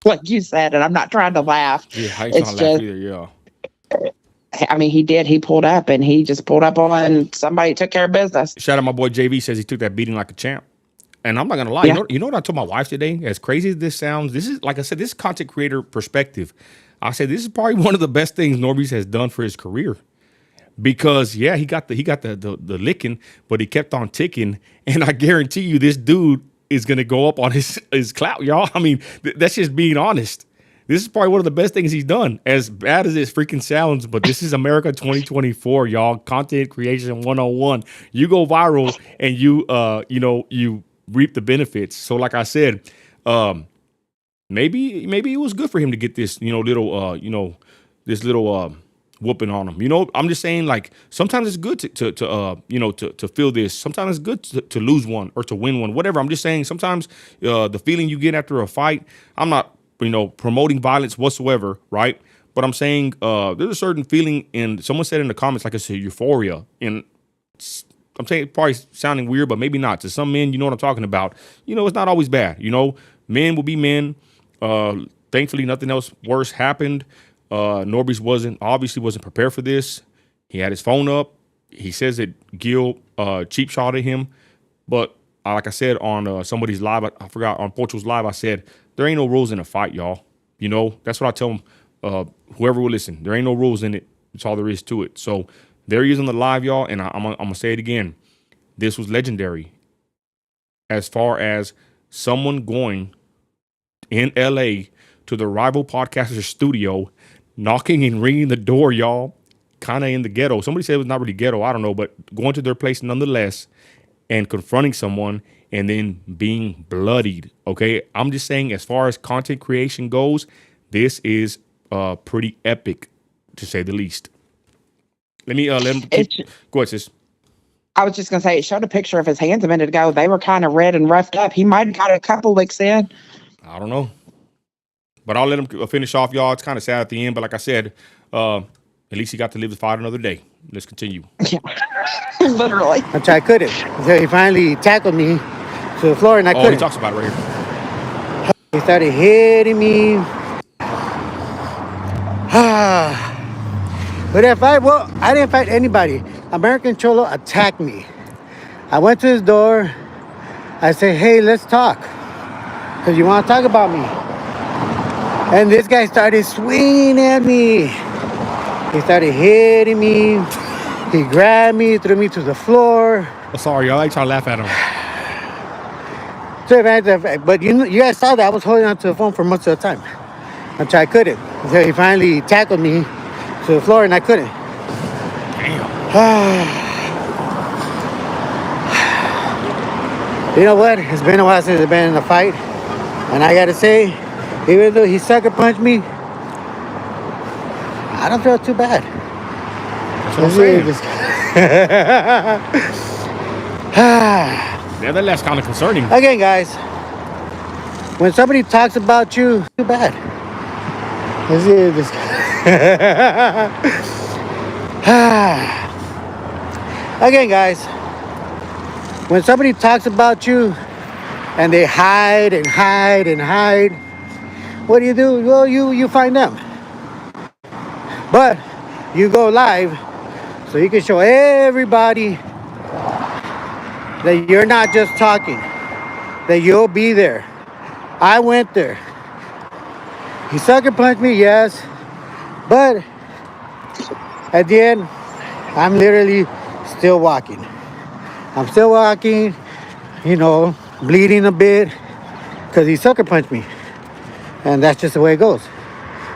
like you said, and I'm not trying to laugh. Yeah, I ain't trying to laugh either, yeah. I mean, he did. He pulled up, and he just pulled up on somebody, took care of business. Shout out my boy JV, says he took that beating like a champ. And I'm not gonna lie, Yeah. you know what I told my wife today? As crazy as this sounds, this is, like I said, this is content creator perspective. I said this is probably one of the best things Norbeez has done for his career. Because yeah, he got the licking, but he kept on ticking, and I guarantee you, this dude is gonna go up on his clout, y'all. I mean, that's just being honest. This is probably one of the best things he's done. As bad as it freaking sounds, but this is America 2024, y'all. Content creation 101. You go viral, and you reap the benefits. So, like I said, maybe it was good for him to get this little whooping on him. I'm just saying, like, sometimes it's good to feel this. Sometimes it's good to lose one or to win one, whatever. I'm just saying sometimes the feeling you get after a fight, I'm not promoting violence whatsoever, right? But I'm saying there's a certain feeling in, someone said in the comments, like I said, euphoria. And I'm saying, probably sounding weird, but maybe not. To some men, you know what I'm talking about. You know, it's not always bad. You know, men will be men. Thankfully, nothing else worse happened. Norbeez obviously wasn't prepared for this. He had his phone up. He says that Gil cheap shot at him. But like I said on somebody's live, I forgot, on Portugal's live, I said, there ain't no rules in a fight, y'all. You know, that's what I tell them, whoever will listen. There ain't no rules in it. That's all there is to it. So there he is on the live, y'all. And I'm going to say it again. This was legendary as far as someone going in LA to the rival podcaster's studio, knocking and ringing the door, y'all, kind of in the ghetto. Somebody said it was not really ghetto, I don't know, but going to their place nonetheless and confronting someone and then being bloodied, okay? I'm just saying, as far as content creation goes, this is pretty epic, to say the least. Let me let him go ahead, sis. I was just going to say, it showed a picture of his hands a minute ago. They were kind of red and roughed up. He might have got a couple licks in. I don't know. But I'll let him finish off, y'all. It's kind of sad at the end, but like I said, at least he got to live to fight another day. Let's continue. Yeah, literally. Which I couldn't. So he finally tackled me to the floor, and I couldn't. He talks about it right here. He started hitting me. But if I didn't fight anybody. American Cholo attacked me. I went to his door. I said, hey, let's talk. Because you want to talk about me. And this guy started swinging at me. He started hitting me. He grabbed me, threw me to the floor. Oh, sorry, y'all. I try to laugh at him. But you guys saw that I was holding on to the phone for most of the time. Which I couldn't. So he finally tackled me to the floor, and I couldn't. You know what? It's been a while since I've been in a fight. And I gotta say, even though he sucker punched me, I don't feel too bad. That's what I'm saying. Yeah, that's kind of concerning. Again, guys, when somebody talks about you, too bad. Again, guys, when somebody talks about you and they hide and hide and hide, what do? Well, you find them. But you go live so you can show everybody that you're not just talking, that you'll be there. I went there. He sucker punched me, yes, but at the end, I'm literally still walking. I'm still walking, you know, bleeding a bit because he sucker punched me. And that's just the way it goes.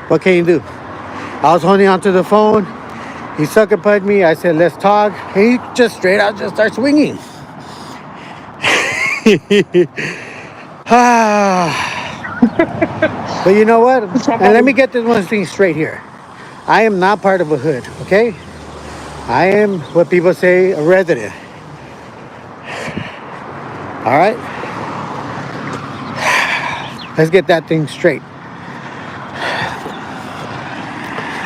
What can you do? I was holding onto the phone. He sucker punched me. I said, let's talk. And he just straight out just started swinging. But you know what? And let me get this one thing straight here. I am not part of a hood, okay? I am what people say, a resident. All right? Let's get that thing straight.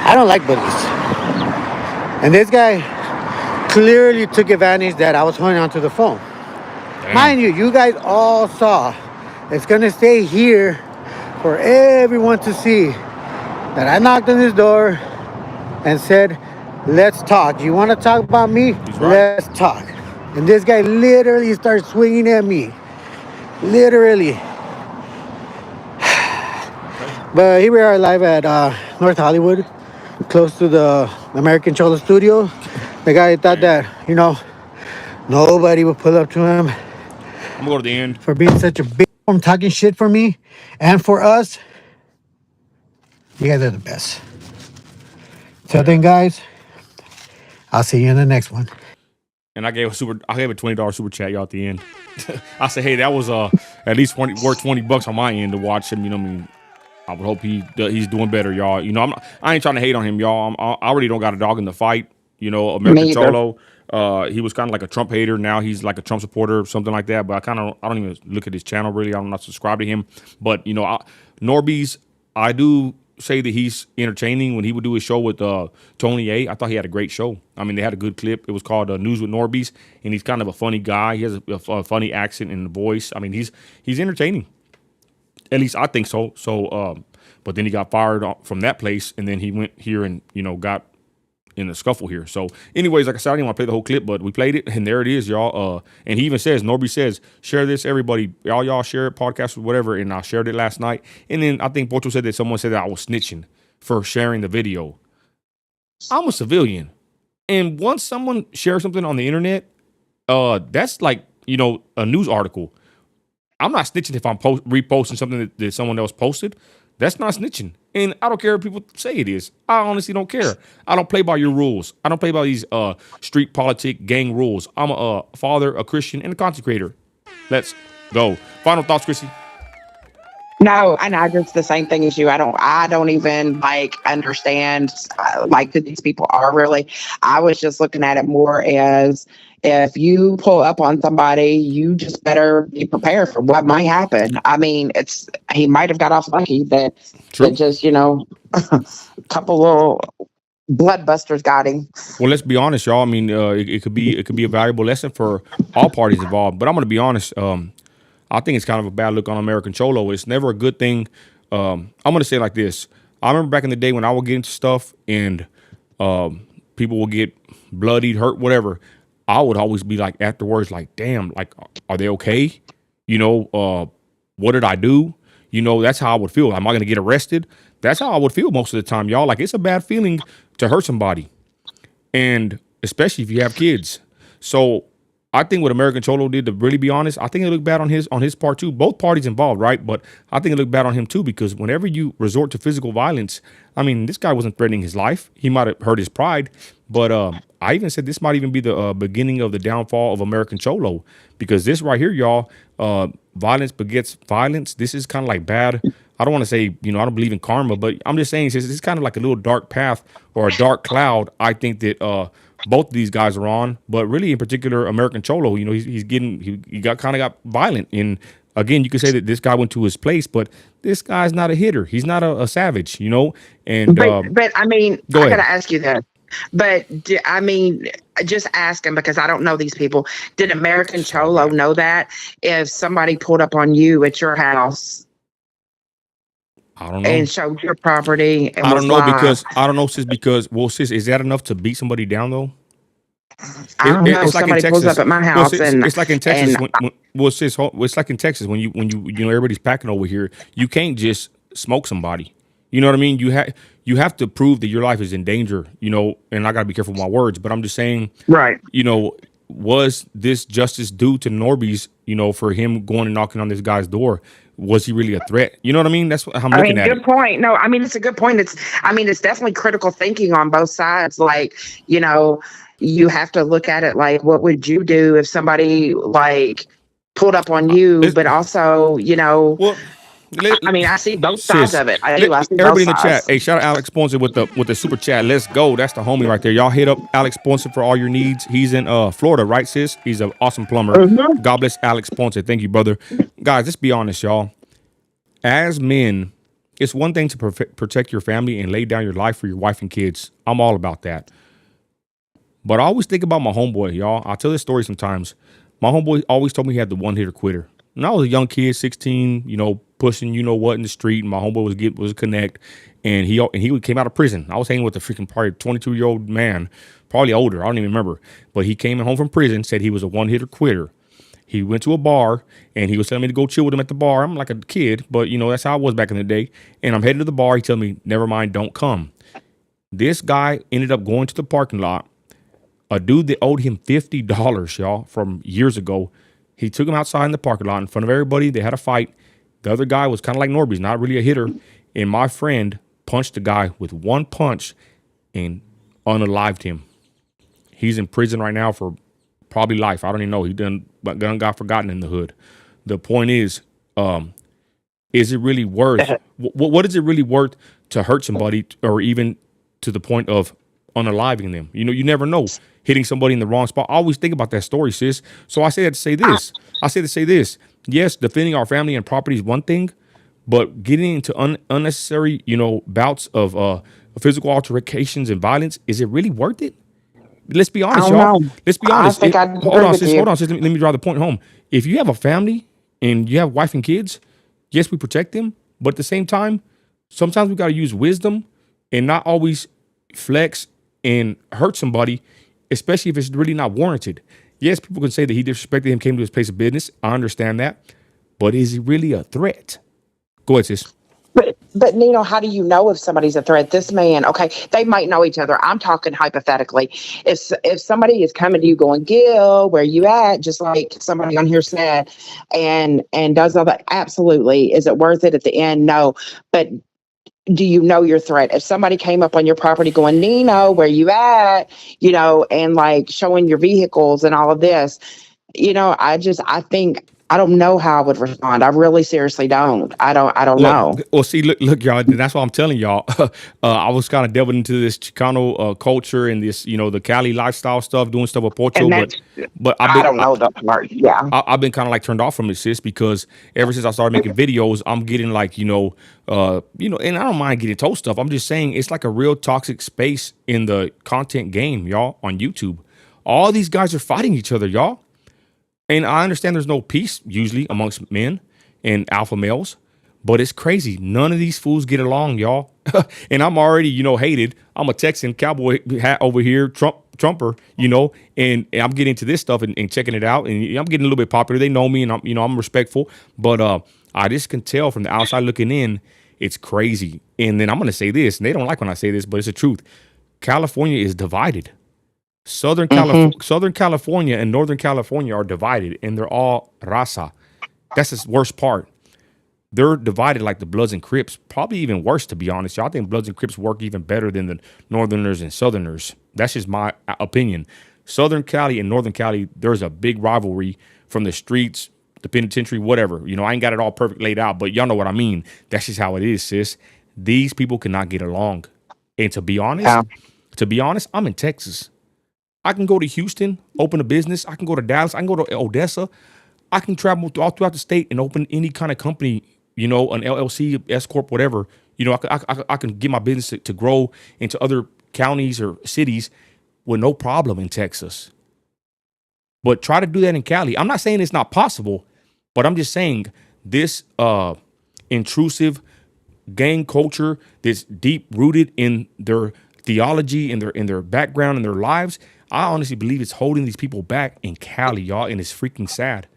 I don't like bullies. And this guy clearly took advantage that I was holding onto the phone. Damn. Mind you, you guys all saw. It's going to stay here for everyone to see that I knocked on his door and said, let's talk. You want to talk about me? Right. Let's talk. And this guy literally starts swinging at me. Literally. But here we are live at North Hollywood, close to the American Cholo studio. The guy thought that, you know, nobody would pull up to him. I'm going to go to the end. For being such a big, talking shit for me and for us. You guys are the best. Till then, guys, I'll see you in the next one. And I gave a $20 super chat, y'all, at the end. I said, hey, that was at least worth $20 on my end to watch him. You know what I mean? I would hope he's doing better, y'all. You know, I ain't trying to hate on him, y'all. I already don't got a dog in the fight. You know, American Cholo, he was kind of like a Trump hater. Now he's like a Trump supporter, something like that. But I don't even look at his channel really. I'm not subscribed to him. But you know, Norbeez, I do say that he's entertaining when he would do his show with Tony A. I thought he had a great show. I mean, they had a good clip. It was called News with Norbeez, and he's kind of a funny guy. He has a funny accent and voice. I mean, he's entertaining. At least I think so. So, but then he got fired from that place, and then he went here and got in the scuffle here. So, anyways, like I said, I didn't want to play the whole clip, but we played it, and there it is, y'all. And he even says, Norby says, share this, everybody. Y'all share it, podcast, whatever. And I shared it last night. And then I think Porto said that someone said that I was snitching for sharing the video. I'm a civilian, and once someone shares something on the internet, that's like a news article. I'm not snitching if I'm reposting something that someone else posted. That's not snitching. And I don't care if people say it is. I honestly don't care. I don't play by your rules. I don't play by these street politic gang rules. I'm a father, a Christian, and a content creator. Let's go. Final thoughts, Chrissy? No, and I just the same thing as you. I don't even understand who these people are really. I was just looking at it more as if you pull up on somebody, you just better be prepared for what might happen. I mean, he might have got off lucky that just a couple little bloodbusters got him. Well, let's be honest, y'all. I mean, it could be a valuable lesson for all parties involved. But I'm going to be honest. I think it's kind of a bad look on American Cholo. It's never a good thing. I'm going to say it like this. I remember back in the day when I would get into stuff and people would get bloodied, hurt, whatever. I would always be like afterwards, like, damn, like, are they okay? What did I do? That's how I would feel. Am I going to get arrested? That's how I would feel most of the time, y'all. Like, it's a bad feeling to hurt somebody. And especially if you have kids. So I think what American Cholo did, to really be honest, I think it looked bad on his part too. Both parties involved, right? But I think it looked bad on him too, because whenever you resort to physical violence, I mean, this guy wasn't threatening his life. He might have hurt his pride, but I even said this might even be the beginning of the downfall of American Cholo, because this right here, y'all, violence begets violence. This is kind of like bad. I don't want to say, I don't believe in karma, but I'm just saying this is kind of like a little dark path or a dark cloud. I think that both of these guys are on, but really in particular, American Cholo, he got violent. And again, you could say that this guy went to his place, but this guy's not a hitter. He's not a savage, And but I mean, go I ahead. gotta ask you this. But just asking, because I don't know these people. Did American Cholo know that if somebody pulled up on you at your house? I don't know. And showed your property. And I don't know, sis, because, well, sis, is that enough to beat somebody down though? I don't know. It's like Somebody pulls up at my house, sis, and it's like in Texas. It's like in Texas when you everybody's packing over here. You can't just smoke somebody. You know what I mean? You have to prove that your life is in danger. And I gotta be careful with my words, but I'm just saying, right? Was this justice due to Norbeez? For him going and knocking on this guy's door? Was he really a threat? You know what I mean? That's what I'm looking at. Good point. No, I mean, it's a good point. It's definitely critical thinking on both sides. Like, you have to look at it like, what would you do if somebody pulled up on you? But also, well, I see both sides of it. I see everybody in the both chat. sides. Hey, shout out Alex Sponson with the super chat. Let's go. That's the homie right there. Y'all hit up Alex Sponson for all your needs. He's in Florida, right, sis? He's an awesome plumber. Mm-hmm. God bless Alex Sponson. Thank you, brother. Guys, let's be honest, y'all. As men, it's one thing to protect your family and lay down your life for your wife and kids. I'm all about that. But I always think about my homeboy, y'all. I tell this story sometimes. My homeboy always told me he had the one-hitter quitter. And I was a young kid, 16, pushing what in the street. And my homeboy was a connect. And he came out of prison. I was hanging with a freaking probably 22-year-old man, probably older. I don't even remember. But he came home from prison, said he was a one-hitter quitter. He went to a bar, and he was telling me to go chill with him at the bar. I'm like a kid, but, that's how I was back in the day. And I'm heading to the bar. He told me, never mind, don't come. This guy ended up going to the parking lot. A dude that owed him $50, y'all, from years ago. He took him outside in the parking lot in front of everybody. They had a fight. The other guy was kind of like Norbeez, not really a hitter. And my friend punched the guy with one punch and unalived him. He's in prison right now for probably life. I don't even know. He done got forgotten in the hood. The point is it really worth? What is it really worth to hurt somebody, or even to the point of unaliving them? You never know. Hitting somebody in the wrong spot. I always think about that story, sis. So I say that to say this. Yes, defending our family and property is one thing, But getting into unnecessary, bouts of physical altercations and violence, is it really worth it? Let's be I honest, don't y'all. know. Let's be I honest. think I Hold disagree on, with sis. you. Hold on, sis. Let me drive the point home. If you have a family and you have wife and kids, yes, we protect them. But at the same time, sometimes we got to use wisdom and not always flex and hurt somebody, especially if it's really not warranted. Yes, people can say that he disrespected him, came to his place of business. I understand that. But is he really a threat? Go ahead, sis. But Nino, how do you know if somebody's a threat? This man, okay, they might know each other. I'm talking hypothetically. If somebody is coming to you going, Gil, where you at? Just like somebody on here said, and does all that, absolutely. Is it worth it at the end? No. But do you know your threat? If somebody came up on your property going, Nino, where you at? And like showing your vehicles and all of this, I think I don't know how I would respond. I really seriously don't. I don't Well, know. see, look, y'all. That's what I'm telling y'all. I was kind of delving into this Chicano culture and this, the Cali lifestyle stuff, doing stuff with Pocho, And but that's I've I been don't know the part. Yeah. I've been kind of like turned off from it, sis, because ever since I started making videos, I'm getting like, and I don't mind getting told stuff. I'm just saying it's like a real toxic space in the content game, y'all, on YouTube. All these guys are fighting each other, y'all. And I understand there's no peace usually amongst men and alpha males, but it's crazy. None of these fools get along, y'all. And I'm already, hated. I'm a Texan cowboy hat over here, Trumper, and I'm getting into this stuff and checking it out. And I'm getting a little bit popular. They know me and I'm respectful, but I just can tell from the outside looking in, it's crazy. And then I'm going to say this, and they don't like when I say this, but it's the truth. California is divided. Hmm. Southern California and Northern California are divided, and they're all raza. That's the worst part. They're divided like the Bloods and Crips. Probably even worse, to be honest. Y'all think Bloods and Crips work even better than the Northerners and Southerners. That's just my opinion. Southern Cali and Northern Cali, there's a big rivalry from the streets, the penitentiary, whatever. I ain't got it all perfect laid out, but y'all know what I mean. That's just how it is, sis. These people cannot get along. And Yeah. to be honest, I'm in Texas. I can go to Houston, open a business. I can go to Dallas. I can go to Odessa. I can travel all throughout the state and open any kind of company, an LLC, S corp, whatever. I can get my business to grow into other counties or cities with no problem in Texas. But try to do that in Cali. I'm not saying it's not possible, but I'm just saying this intrusive gang culture that's deep rooted in their theology and their background and their lives. I honestly believe it's holding these people back in Cali, y'all, and it's freaking sad.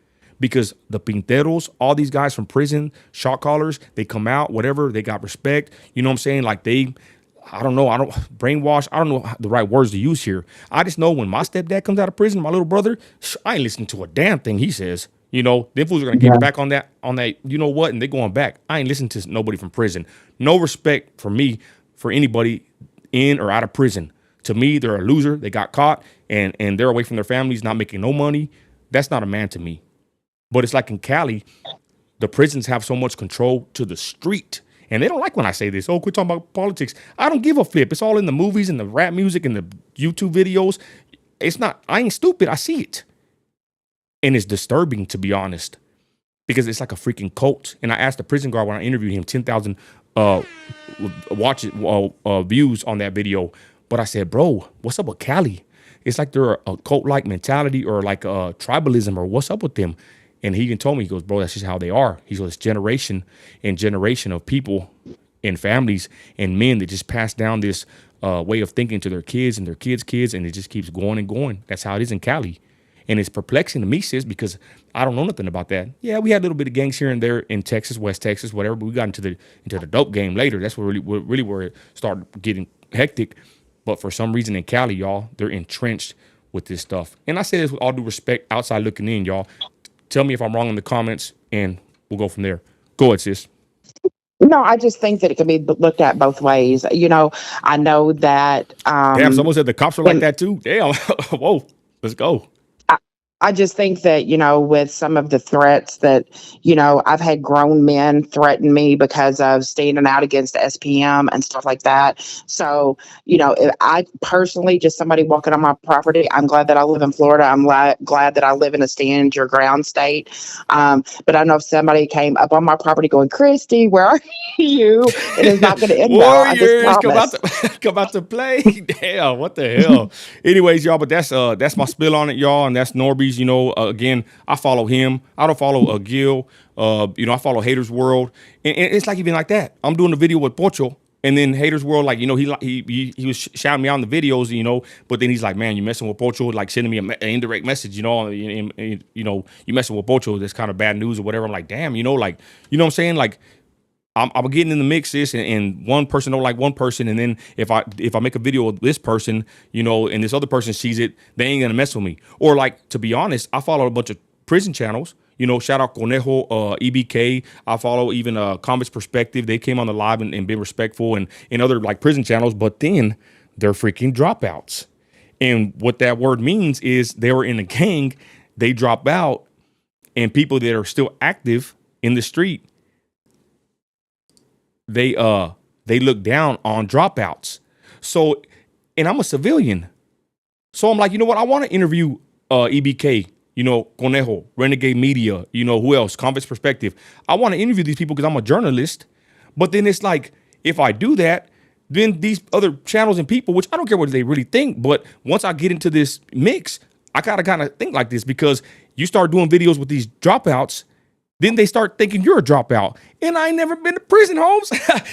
Because the Pinteros, all these guys from prison, shot callers, they come out, whatever, they got respect. You know what I'm saying? Like I don't know, brainwash, I don't know the right words to use here. I just know when my stepdad comes out of prison, my little brother, I ain't listening to a damn thing he says. Them fools are gonna get back on that, you know what, and they going back. I ain't listening to nobody from prison. No respect for me, for anybody in or out of prison. To me, they're a loser. They got caught and they're away from their families, not making no money. That's not a man to me. But it's like in Cali, the prisons have so much control to the street. And they don't like when I say this. Oh, quit talking about politics. I don't give a flip. It's all in the movies and the rap music and the YouTube videos. It's not, I ain't stupid. I see it. And it's disturbing, to be honest, because it's like a freaking cult. And I asked the prison guard when I interviewed him, 10,000 views on that video. But I said, bro, what's up with Cali? It's like they're a cult-like mentality or like a tribalism, or what's up with them? And he even told me, he goes, bro, that's just how they are. He goes, generation and generation of people and families and men that just pass down this way of thinking to their kids and their kids' kids, and it just keeps going and going. That's how it is in Cali. And it's perplexing to me, sis, because I don't know nothing about that. Yeah, we had a little bit of gangs here and there in Texas, West Texas, whatever, but we got into the dope game later. That's where really where it started getting hectic. But for some reason in Cali, y'all, they're entrenched with this stuff. And I say this with all due respect, outside looking in, y'all. Tell me if I'm wrong in the comments, and we'll go from there. Go ahead, sis. No, I just think that it can be looked at both ways. I know that Damn, someone said the cops are like and that too. Damn. Whoa, let's go. I just think that, with some of the threats that, I've had grown men threaten me because of standing out against SPM and stuff like that. So, if I personally, just somebody walking on my property, I'm glad that I live in Florida. I'm glad that I live in a stand your ground state. But I know if somebody came up on my property going, Christy, where are you? It is not going to end well. I just Warriors come out promise. to come out to play. Damn, what the hell? Anyways, y'all, but that's my spill on it, y'all, and that's Norbeez. Again, I follow him. I don't follow Gil. I follow Haters World, and it's like even like that. I'm doing a video with Pocho, and then Haters World, like he was shouting me out in the videos, but then he's like, man, you messing with Pocho, like sending me an indirect message, and, you messing with Pocho, that's kind of bad news or whatever. I'm like, damn, like, you know what I'm saying, like. I'm getting in the mix, sis, and one person don't like one person, and then if I make a video with this person, and this other person sees it, they ain't gonna mess with me. Or like, to be honest, I follow a bunch of prison channels. Shout out Conejo, EBK. I follow even Convicts Perspective. They came on the live and been respectful, and other like prison channels, but then they're freaking dropouts. And what that word means is they were in a gang, they drop out, and people that are still active in the street, they look down on dropouts. So, and I'm a civilian. So I'm like, you know what? I want to interview EBK, Conejo, Renegade Media, who else? Convicts Perspective. I want to interview these people because I'm a journalist. But then it's like, if I do that, then these other channels and people, which I don't care what they really think, but once I get into this mix, I gotta kind of think like this, because you start doing videos with these dropouts, then they start thinking you're a dropout. And I ain't never been to prison, Holmes.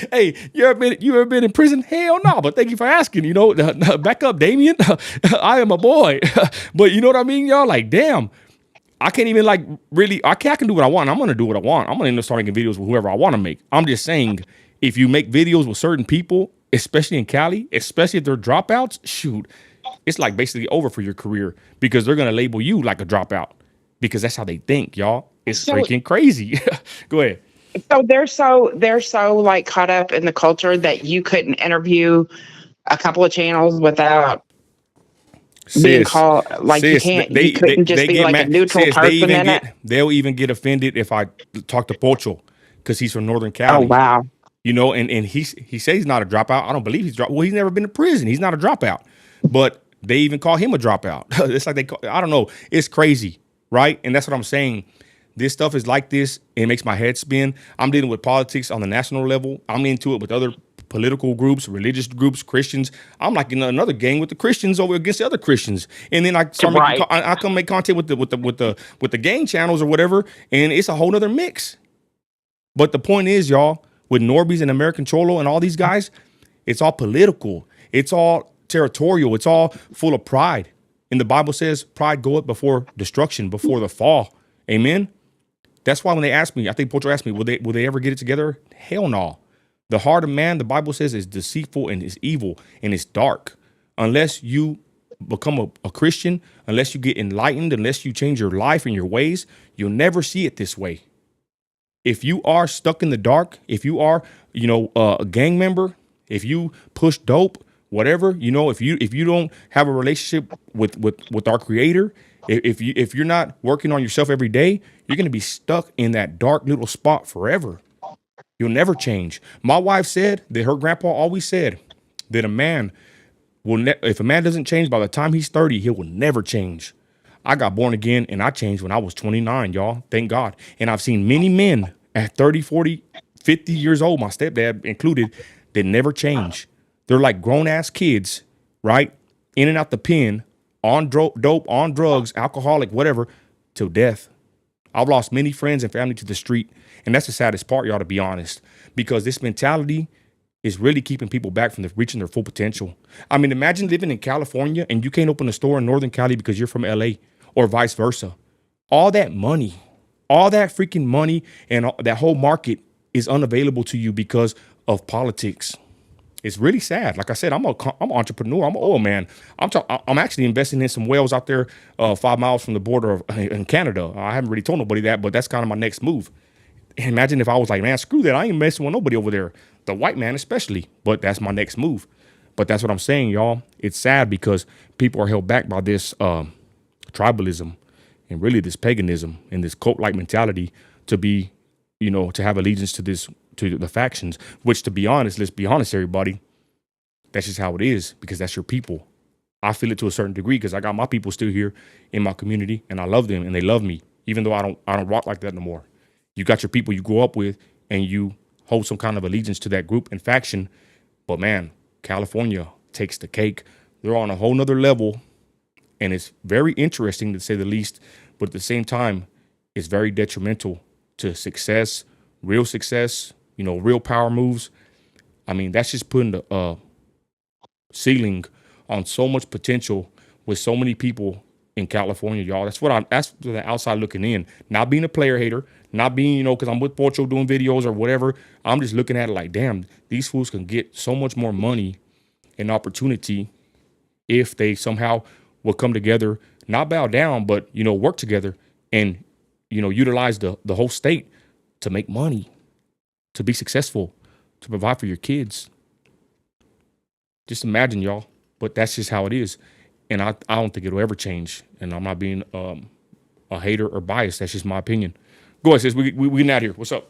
Hey, you ever been in prison? Hell no, but thank you for asking, back up, Damien. I am a boy. But you know what I mean, y'all? Like, damn, I can't even like really, I can do what I want. I'm going to do what I want. I'm going to start making videos with whoever I want to make. I'm just saying, if you make videos with certain people, especially in Cali, especially if they're dropouts, shoot, it's like basically over for your career, because they're going to label you like a dropout, because that's how they think, y'all. It's freaking crazy. Go ahead. So they're so like caught up in the culture that you couldn't interview a couple of channels without being called, like, you can't. You couldn't just be like a neutral person in it. They'll even get offended if I talk to Pocho, because he's from Northern Oh Cali. wow. And he says he's not a dropout. I don't believe he's well, he's never been to prison. He's not a dropout. But they even call him a dropout. It's like I don't know. It's crazy, right? And that's what I'm saying. This stuff is like this. It makes my head spin. I'm dealing with politics on the national level. I'm into it with other political groups, religious groups, Christians. I'm like in another gang with the Christians over against the other Christians. And then I start making, I come make content with the gang channels or whatever, and it's a whole nother mix. But the point is, y'all, with Norbeez and American Cholo and all these guys, it's all political. It's all territorial. It's all full of pride. And the Bible says pride goeth before destruction, before the fall. Amen. That's why when they asked me, I think Pocho asked me, will they ever get it together? Hell no. The heart of man, the Bible says, is deceitful and is evil and it's dark. Unless you become a Christian, unless you get enlightened, unless you change your life and your ways, you'll never see it this way. If you are stuck in the dark, if you are, a gang member, if you push dope, whatever, if you don't have a relationship with our Creator, if you're not working on yourself every day, you're going to be stuck in that dark little spot forever. You'll never change. My wife said that her grandpa always said that a man if a man doesn't change by the time he's 30, he will never change. I got born again and I changed when I was 29, y'all. Thank God. And I've seen many men at 30, 40, 50 years old, my stepdad included, that never change. They're like grown ass kids, right? In and out the pen, on dope, on drugs, alcoholic, whatever, till death. I've lost many friends and family to the street. And that's the saddest part, y'all, to be honest, because this mentality is really keeping people back from reaching their full potential. I mean, imagine living in California and you can't open a store in Northern Cali because you're from LA, or vice versa. All that money, all that freaking money, and that whole market is unavailable to you because of politics. It's really sad. Like I said, I'm an entrepreneur. I'm an oil man. I'm actually investing in some wells out there 5 miles from the border in Canada. I haven't really told nobody that, but that's kind of my next move. Imagine if I was like, man, screw that. I ain't messing with nobody over there. The white man especially. But that's my next move. But that's what I'm saying, y'all. It's sad because people are held back by this tribalism. and really this paganism and this cult-like mentality to be, to have allegiance to the factions, which, to be honest, let's be honest, everybody, that's just how it is, because that's your people. I feel it to a certain degree because I got my people still here in my community, and I love them and they love me, even though I don't rock like that no more. You got your people you grow up with, and you hold some kind of allegiance to that group and faction. But man, California takes the cake. They're on a whole nother level, and it's very interesting to say the least. But at the same time, it's very detrimental to success, real power moves. I mean, that's just putting the ceiling on so much potential with so many people in California, y'all. That's the outside looking in. Not being a player hater, not being, because I'm with Patriot doing videos or whatever. I'm just looking at it like, damn, these fools can get so much more money and opportunity if they somehow will come together, not bow down, but, work together and, utilize the whole state to make money, to be successful, to provide for your kids. Just imagine, y'all. But that's just how it is. And I don't think it'll ever change. And I'm not being a hater or biased. That's just my opinion. Go ahead, sis. We getting out of here. What's up?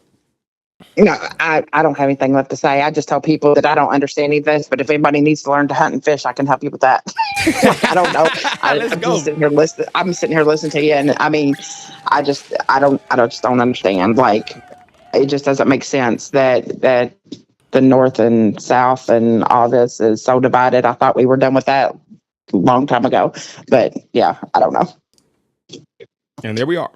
No, I don't have anything left to say. I just tell people that I don't understand any of this, but if anybody needs to learn to hunt and fish, I can help you with that. I don't know. Let's go. I'm sitting here listening to you, and I mean, I just don't understand. Like, it just doesn't make sense that the North and South and all this is so divided. I thought we were done with that a long time ago, but yeah, I don't know. And there we are.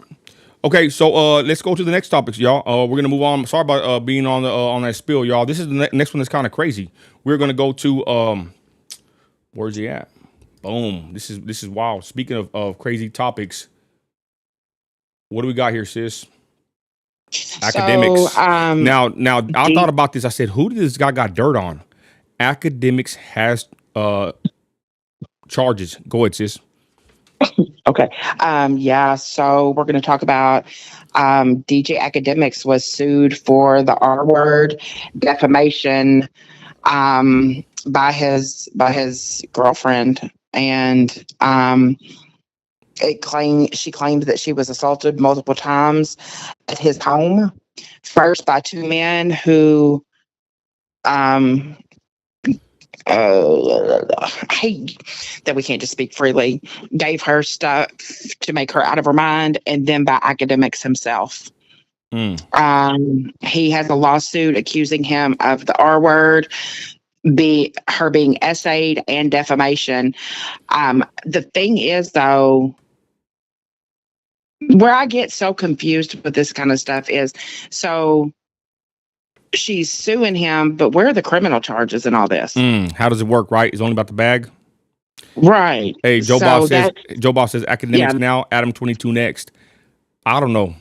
Okay, so let's go to the next topics, y'all. We're gonna move on. Sorry about being on that spill, y'all. This is the next one that's kind of crazy. We're gonna go to where's he at? Boom. This is wild. Speaking of crazy topics, what do we got here, sis? Academics. So, Now I thought about this. I said, who did this guy got dirt on? Academics has charges. Go ahead, sis. Okay. Yeah. So we're going to talk about DJ Academics was sued for the R word defamation by his girlfriend, and she claimed that she was assaulted multiple times at his home. First by two men who I hate that we can't just speak freely, gave her stuff to make her out of her mind, and then by Academics himself. He has a lawsuit accusing him of the R word, her being essayed, and defamation. The thing is, though, where I get so confused with this kind of stuff is, so she's suing him, but where are the criminal charges in all this? How does it work, right? It's only about the bag? Right. Hey, Joe Boss says Academics now, Adam 22 next. I don't know.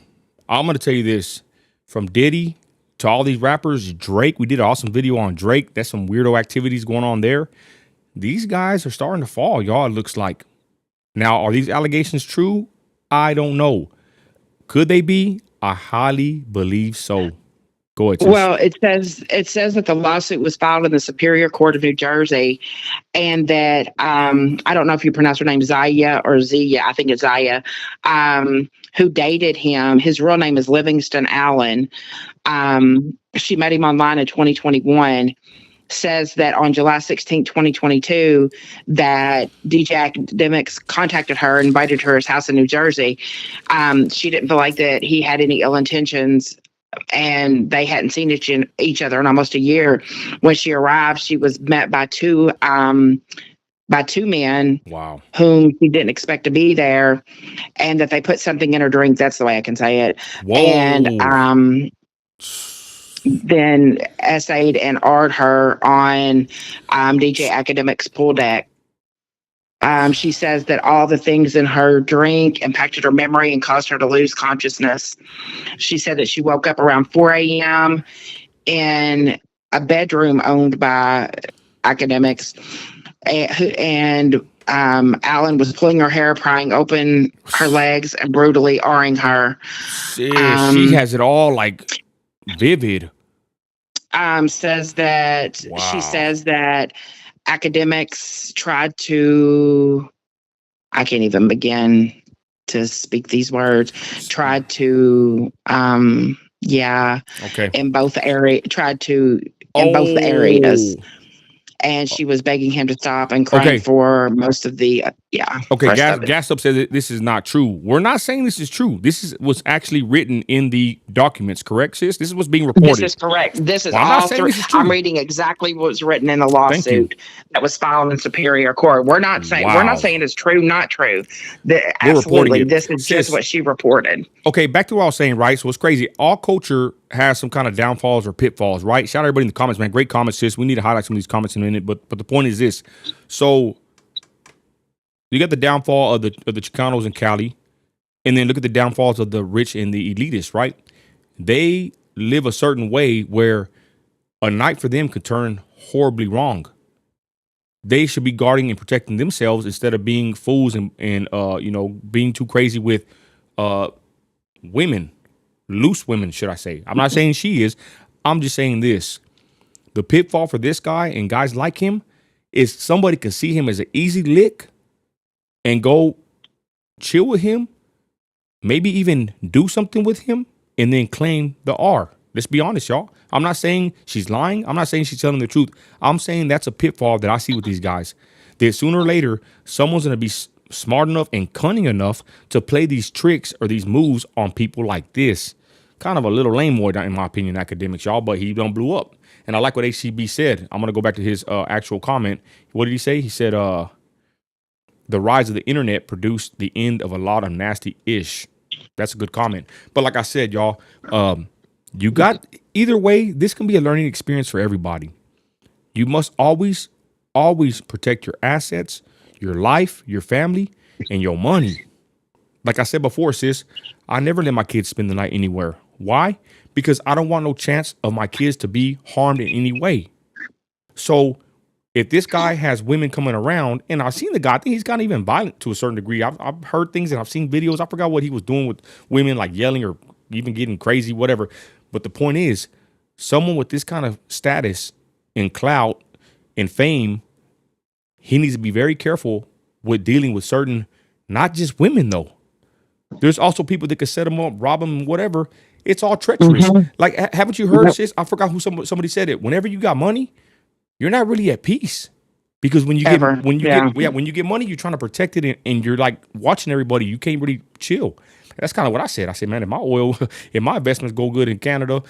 I'm going to tell you this. From Diddy to all these rappers, Drake, we did an awesome video on Drake. That's some weirdo activities going on there. These guys are starting to fall, y'all, it looks like. Now, are these allegations true? I don't know. Could they be? I highly believe so. Go ahead. Well, it says that the lawsuit was filed in the Superior Court of New Jersey, and that I don't know if you pronounce her name Zaya or Zia. I think it's Zaya, who dated him. His real name is Livingston Allen. She met him online in 2021. Says that on July 16, 2022, that DJ Academics contacted her and invited her to his house in New Jersey. She didn't feel like that he had any ill intentions, and they hadn't seen each other in almost a year. When she arrived, she was met by two men, wow, whom she didn't expect to be there, and that they put something in her drink. That's the way I can say it. Whoa. And then essayed and R'd her on DJ Academics' pool deck. She says that all the things in her drink impacted her memory and caused her to lose consciousness. She said that she woke up around 4 a.m. in a bedroom owned by Academics, and Alan was pulling her hair, prying open her legs, and brutally R-ing her. She has it all like vivid. Says that Wow. She says that Academics tried to, I can't even begin to speak these words, tried to, Okay. in both Oh. areas. And she was begging him to stop and crying Okay. for most of the, Okay, rest of it. Gas Up says that this is not true. We're not saying this is true. Was actually written in the documents, correct, sis? This is what's being reported. This is correct. This is Well, I'm not all saying through. this is true. I'm reading exactly what was written in the Thank you. lawsuit that was filed in Superior Court. We're not Wow. saying it's true, not true. We're Absolutely, reporting it. this is Sis, just what she reported. Okay, back to what I was saying, right? So it's crazy. All culture has some kind of downfalls or pitfalls, right? Shout out everybody in the comments, man. Great comments, sis. We need to highlight some of these comments in a minute. But the point is this. So you got the downfall of the Chicanos in Cali, and then look at the downfalls of the rich and the elitists, right? They live a certain way where a night for them could turn horribly wrong. They should be guarding and protecting themselves instead of being fools and being too crazy with women, loose women, should I say. I'm not saying she is. I'm just saying this. The pitfall for this guy and guys like him is somebody could see him as an easy lick and go chill with him, maybe even do something with him, and then claim the R. Let's be honest, y'all. I'm not saying she's lying. I'm not saying she's telling the truth. I'm saying that's a pitfall that I see with these guys. That sooner or later, someone's going to be smart enough and cunning enough to play these tricks or these moves on people like this. Kind of a little lame boy, in my opinion, Akademics, y'all, but he done blew up. And I like what HCB said. I'm going to go back to his actual comment. What did he say? He said, the rise of the internet produced the end of a lot of nasty ish. That's a good comment. But like I said, y'all, you got either way, this can be a learning experience for everybody. You must always protect your assets, your life, your family, and your money. Like I said before, sis, I never let my kids spend the night anywhere. Why? Because I don't want no chance of my kids to be harmed in any way. So if this guy has women coming around, and I've seen the guy, I think he's kind of even violent to a certain degree. I've heard things and I've seen videos. I forgot what he was doing with women, like yelling or even getting crazy, whatever. But the point is, someone with this kind of status and clout and fame, he needs to be very careful with dealing with certain, not just women though. There's also people that could set him up, rob him, whatever. It's all treacherous. Mhm. Like, haven't you heard, sis? I forgot who somebody said it. Whenever you got money, you're not really at peace, because when you get money, you're trying to protect it, and you're like watching everybody. You can't really chill. That's kind of what I said. I said, man, if my investments go good in Canada,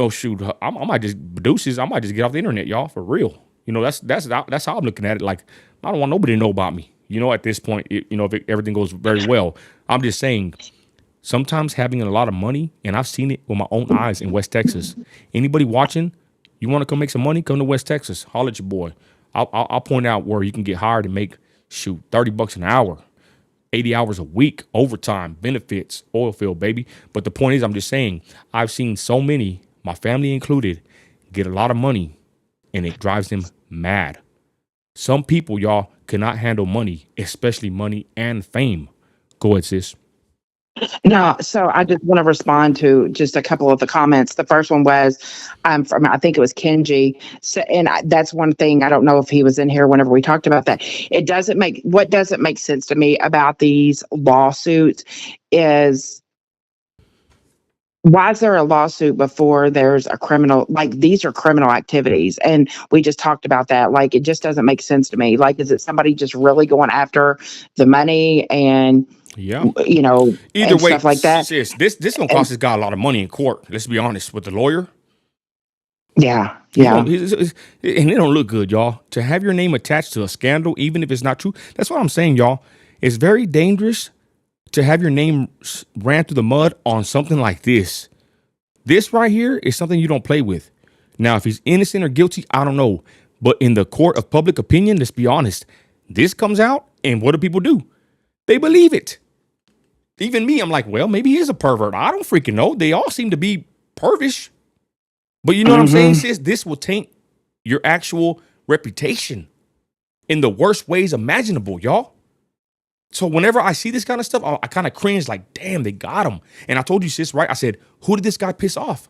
shoot, I might just deuces. I might just get off the internet, y'all, for real. That's how I'm looking at it. Like, I don't want nobody to know about me. At this point, if everything goes very well, I'm just saying. Sometimes having a lot of money, and I've seen it with my own eyes in West Texas. Anybody watching? You want to come make some money? Come to West Texas. Holler at your boy. I'll point out where you can get hired and make, $30 an hour, 80 hours a week, overtime, benefits, oil field, baby. But the point is, I'm just saying, I've seen so many, my family included, get a lot of money, and it drives them mad. Some people, y'all, cannot handle money, especially money and fame. Go ahead, sis. No, so I just want to respond to just a couple of the comments. The first one was from, I think it was Kenji. So, and that's one thing. I don't know if he was in here whenever we talked about that. What doesn't make sense to me about these lawsuits is, why is there a lawsuit before there's a criminal? Like, these are criminal activities. And we just talked about that. Like, it just doesn't make sense to me. Like, is it somebody just really going after the money and, yeah, either and way, stuff like that? Sis, this gonna cost this guy a lot of money in court. Let's be honest with the lawyer. Yeah. And it don't look good, y'all. To have your name attached to a scandal, even if it's not true, that's what I'm saying, y'all. It's very dangerous to have your name ran through the mud on something like this. This right here is something you don't play with. Now, if he's innocent or guilty, I don't know. But in the court of public opinion, let's be honest, this comes out, and what do people do? They believe it. Even me, I'm like, well, maybe he is a pervert. I don't freaking know. They all seem to be pervish. But you know what I'm saying, sis? This will taint your actual reputation in the worst ways imaginable, y'all. So whenever I see this kind of stuff, I kind of cringe, like, damn, they got him. And I told you, sis, right? I said, who did this guy piss off?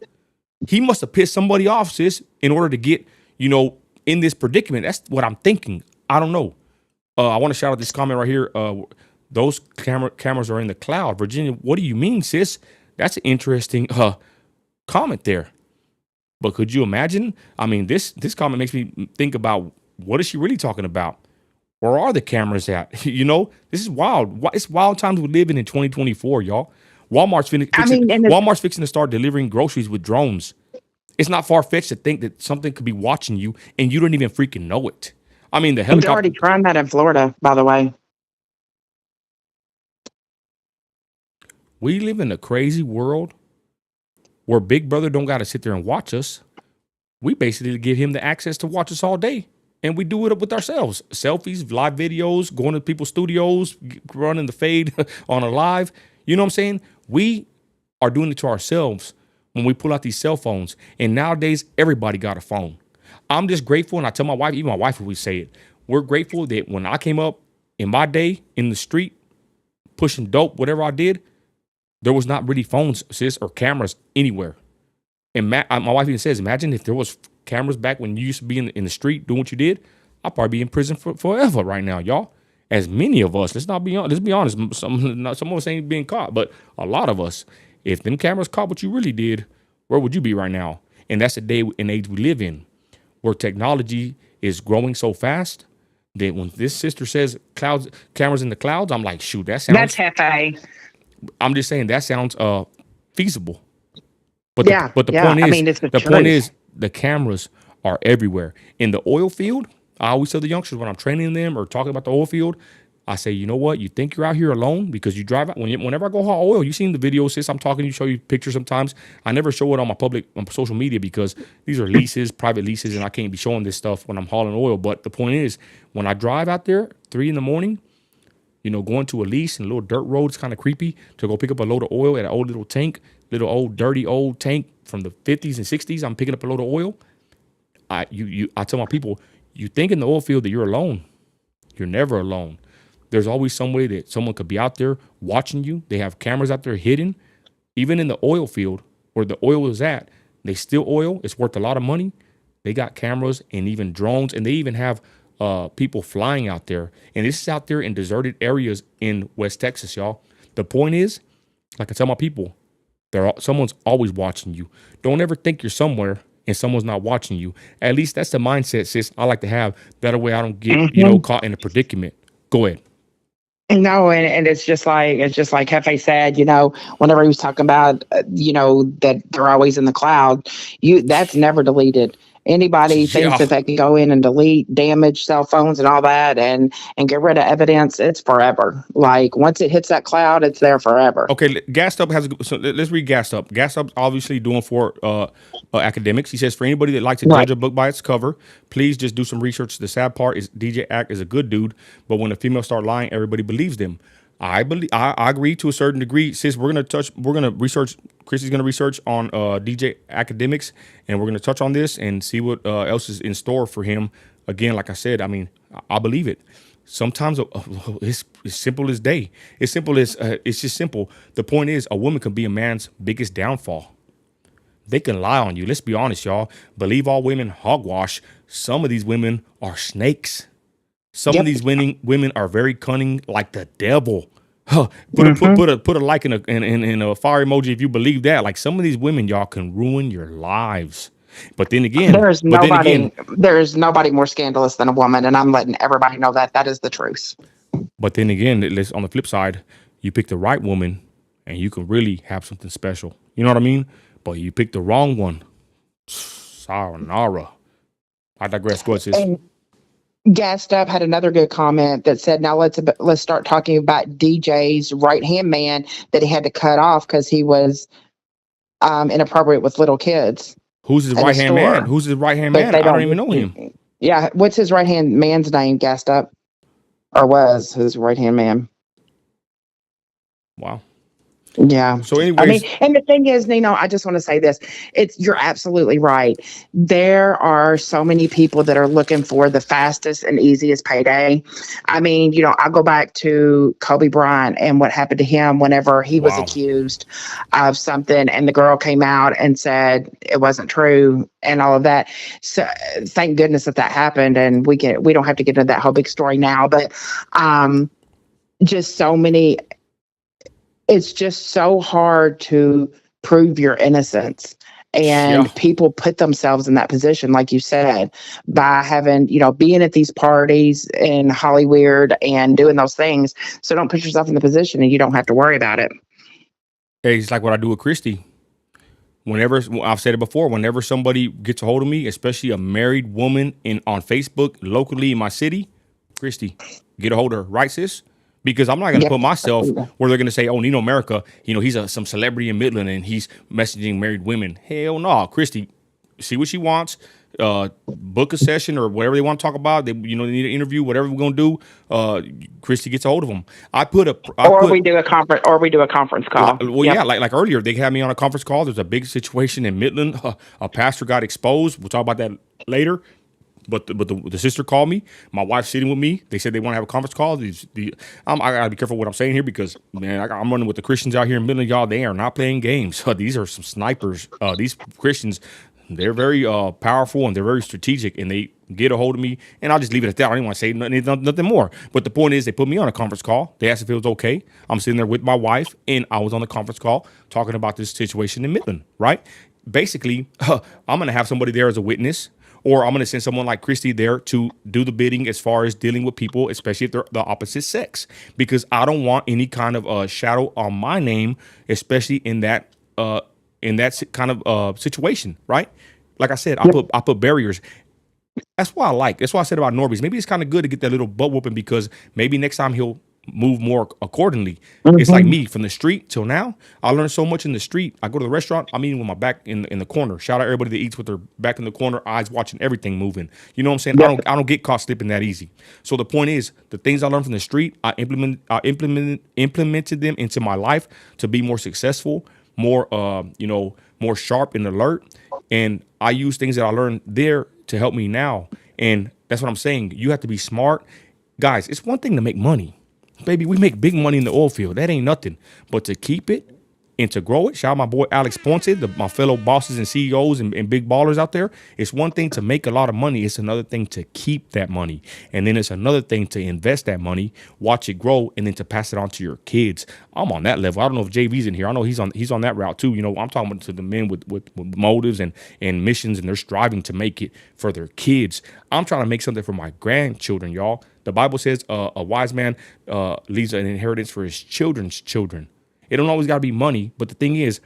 He must have pissed somebody off, sis, in order to get, in this predicament. That's what I'm thinking. I don't know. I want to shout out this comment right here. Those cameras are in the cloud. Virginia, what do you mean, sis? That's an interesting comment there. But could you imagine? I mean, this comment makes me think about, what is she really talking about? Where are the cameras at? You know, this is wild. It's wild times we live in 2024, y'all. Walmart's fixing to start delivering groceries with drones. It's not far-fetched to think that something could be watching you and you don't even freaking know it. I mean, the they're helicopter. already trying that in Florida, by the way. We live in a crazy world where Big Brother don't got to sit there and watch us. We basically give him the access to watch us all day. And we do it with ourselves. Selfies, live videos, going to people's studios, running the fade on a live. You know what I'm saying? We are doing it to ourselves when we pull out these cell phones. And nowadays, everybody got a phone. I'm just grateful, and I tell my wife, even my wife would say it, we're grateful that when I came up in my day in the street, pushing dope, whatever I did, there was not really phones, sis, or cameras anywhere. And my wife even says, imagine if there was cameras back when you used to be in the street doing what you did. I'll probably be in prison forever right now, y'all. As many of us, let's be honest. Some of us ain't being caught, but a lot of us, if them cameras caught what you really did, where would you be right now? And that's the day and age we live in, where technology is growing so fast that when this sister says cameras in the clouds, I'm like, shoot, that sounds. That's Hefe. I'm just saying that sounds feasible. But Yeah, the yeah. point is, I mean, it's the point truth. is, the cameras are everywhere. In the oil field, I always tell the youngsters when I'm training them or talking about the oil field, I say, you know what? You think you're out here alone because you drive out. Whenever I go haul oil, you seen the videos, sis. I'm talking, you show you pictures sometimes. I never show it on social media because these are leases, private leases, and I can't be showing this stuff when I'm hauling oil. But the point is, when I drive out there 3 a.m, you know, going to a lease and a little dirt road, it's kind of creepy to go pick up a load of oil at an old little tank, little old dirty old tank from the 50s and 60s. I'm picking up a load of oil. I tell my people, you think in the oil field that you're alone. You're never alone. There's always some way that someone could be out there watching you. They have cameras out there hidden. Even in the oil field where the oil is at, they steal oil. It's worth a lot of money. They got cameras and even drones, and they even have people flying out there. And this is out there in deserted areas in West Texas, y'all. The point is, like I tell my people, someone's always watching you. Don't ever think you're somewhere and someone's not watching you. At least that's the mindset, sis, I like to have. That way I don't get, caught in a predicament. Go ahead. No, and it's just like Hefe said, whenever he was talking about, that they're always in the cloud, that's never deleted. Anybody thinks that they can go in and delete, damage cell phones and all that and get rid of evidence, it's forever. Like once it hits that cloud, it's there forever. Okay, Gassed Up so let's read Gassed Up. Gassed Up obviously doing for Academics. He says, for anybody that likes to judge a book by its cover, please just do some research. The sad part is DJ Ack is a good dude, but when the females start lying, everybody believes them. I agree to a certain degree. Sis, Chrissy's gonna research on DJ Academics, and we're gonna touch on this and see what else is in store for him. Again, like I said, I mean, I believe it. Sometimes it's as simple as day. It's simple as it's just simple. The point is, a woman can be a man's biggest downfall. They can lie on you. Let's be honest, y'all. Believe all women, hogwash. Some of these women are snakes. Some of these women are very cunning, like the devil. Put a like in a fire emoji if you believe that. Like some of these women, y'all, can ruin your lives. But then again, there's nobody more scandalous than a woman, and I'm letting everybody know that is the truth. But then again, on the flip side, you pick the right woman, and you can really have something special. You know what I mean? But you pick the wrong one. Sayonara. I digress. Go ahead, sis. Gassed Up had another good comment that said, now let's start talking about DJ's right-hand man that he had to cut off because he was inappropriate with little kids. Who's his right-hand man? Who's his right-hand man? I don't even know him. Yeah. What's his right-hand man's name, Gassed Up? Or was his right-hand man? Wow. Yeah. So anyways, I mean, and the thing is, Nino, I just want to say this. You're absolutely right. There are so many people that are looking for the fastest and easiest payday. I mean, I'll go back to Kobe Bryant and what happened to him whenever he was accused of something and the girl came out and said it wasn't true and all of that. So thank goodness that happened. And we don't have to get into that whole big story now, but, just so many. It's just so hard to prove your innocence. Yeah. And people put themselves in that position, like you said, by having, being at these parties in Hollywood and doing those things. So don't put yourself in the position and you don't have to worry about it. Hey, it's like what I do with Christy. Whenever I've said it before, whenever somebody gets a hold of me, especially a married woman on Facebook locally in my city, Christy, get a hold of her, right, sis? Because I'm not going to Yep. put myself where they're going to say, "Oh, Nino America, he's some celebrity in Midland and he's messaging married women." Hell no, Christy, see what she wants. Book a session or whatever they want to talk about. They need an interview, whatever we're gonna do. Christy gets a hold of them. We do a conference, call. Well, Yep. yeah, like earlier, they had me on a conference call. There's a big situation in Midland. A pastor got exposed. We'll talk about that later. But the sister called me. My wife's sitting with me. They said they want to have a conference call. I gotta be careful what I'm saying here because man, I'm running with the Christians out here in Midland, y'all. They are not playing games. These are some snipers. These Christians, they're very powerful and they're very strategic, and they get a hold of me. And I'll just leave it at that. I don't even want to say nothing more. But the point is, they put me on a conference call. They asked if it was okay. I'm sitting there with my wife, and I was on the conference call talking about this situation in Midland. Right? Basically, I'm gonna have somebody there as a witness. Or I'm going to send someone like Christy there to do the bidding as far as dealing with people, especially if they're the opposite sex, because I don't want any kind of shadow on my name, especially in that kind of situation, right? Like I said, I put barriers. That's why I said about Norbeez. Maybe it's kind of good to get that little butt whooping because maybe next time he'll move more accordingly. It's like me from the street till now. I learned so much in the street. I go to the restaurant. I'm eating with my back in the corner. Shout out everybody that eats with their back in the corner, eyes watching everything moving. You know what I'm saying? Yep. I don't get caught slipping that easy. So the point is, the things I learned from the street, I implemented them into my life to be more successful, more more sharp and alert. And I use things that I learned there to help me now. And that's what I'm saying. You have to be smart. Guys, it's one thing to make money. Baby, we make big money in the oil field. That ain't nothing. But to keep it and to grow it, shout out my boy Alex Ponce, my fellow bosses and CEOs and big ballers out there. It's one thing to make a lot of money. It's another thing to keep that money. And then it's another thing to invest that money, watch it grow, and then to pass it on to your kids. I'm on that level. I don't know if JV's in here. I know he's on that route too. I'm talking to the men with motives and missions, and they're striving to make it for their kids. I'm trying to make something for my grandchildren, y'all. The Bible says a wise man leaves an inheritance for his children's children. It don't always got to be money, but the thing is,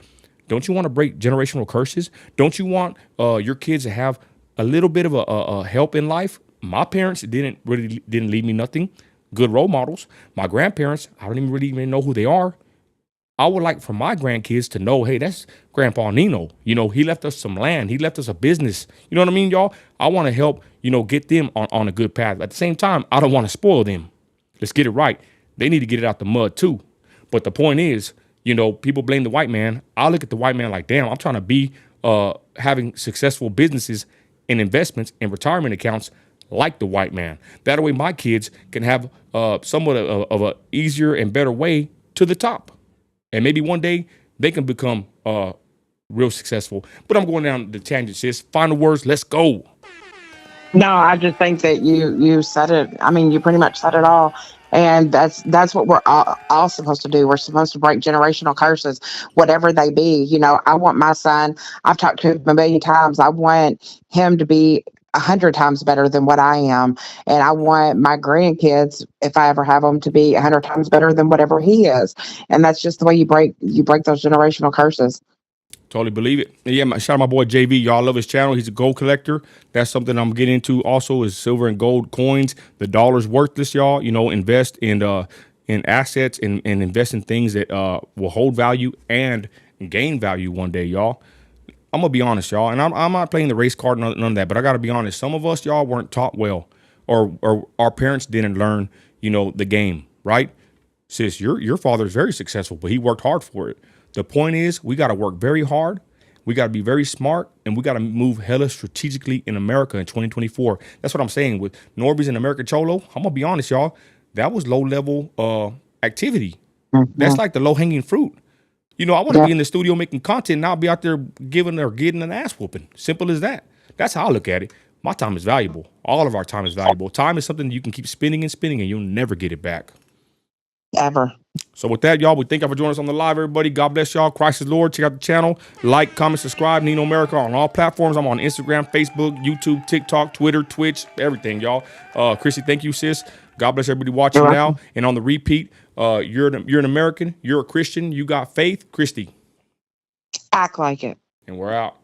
don't you want to break generational curses? Don't you want your kids to have a little bit of a help in life? My parents didn't leave me nothing. Good role models. My grandparents, I don't even know who they are. I would like for my grandkids to know, hey, that's Grandpa Nino. He left us some land. He left us a business. You know what I mean, y'all? I want to help, get them on a good path. At the same time, I don't want to spoil them. Let's get it right. They need to get it out the mud too. But the point is, people blame the white man. I look at the white man like, damn, I'm trying to be having successful businesses and investments and retirement accounts like the white man. That way my kids can have somewhat of a easier and better way to the top. And maybe one day they can become real successful. But I'm going down the tangent, sis. Final words, let's go. No, I just think that you said it. I mean, you pretty much said it all. And that's what we're all supposed to do. We're supposed to break generational curses, whatever they be. I want my son, I've talked to him a million times. I want him to be 100 times better than what I am. And I want my grandkids, if I ever have them, to be 100 times better than whatever he is. And that's just the way you break those generational curses. Totally believe it. And yeah, shout out my boy JV. Y'all love his channel. He's a gold collector. That's something I'm getting into also is silver and gold coins. The dollar's worthless, y'all. Invest in assets and invest in things that will hold value and gain value one day, y'all. I'm going to be honest, y'all. And I'm not playing the race card, none of that. But I got to be honest. Some of us, y'all, weren't taught well. Or our parents didn't learn, the game, right? Sis, your father is very successful, but he worked hard for it. The point is, we got to work very hard. We got to be very smart, and we got to move hella strategically in America in 2024. That's what I'm saying with Norbeez and American Cholo. I'm going to be honest, y'all. That was low-level activity. Mm-hmm. That's like the low-hanging fruit. I want to be in the studio making content, and I'll be out there getting an ass whooping. Simple as that. That's how I look at it. My time is valuable. All of our time is valuable. Time is something you can keep spinning and spinning, and you'll never get it back. ever. So with that, y'all, we thank y'all for joining us on the live, everybody. God bless y'all. Christ is Lord. Check out the channel. Like, comment, subscribe. Nino America on all platforms. I'm on Instagram, Facebook, YouTube, TikTok, Twitter, Twitch, everything, y'all. Chrissy, thank you, sis. God bless everybody watching You're now. welcome. And on the repeat, you're an American. You're a Christian. You got faith. Christy. Act like it. And we're out.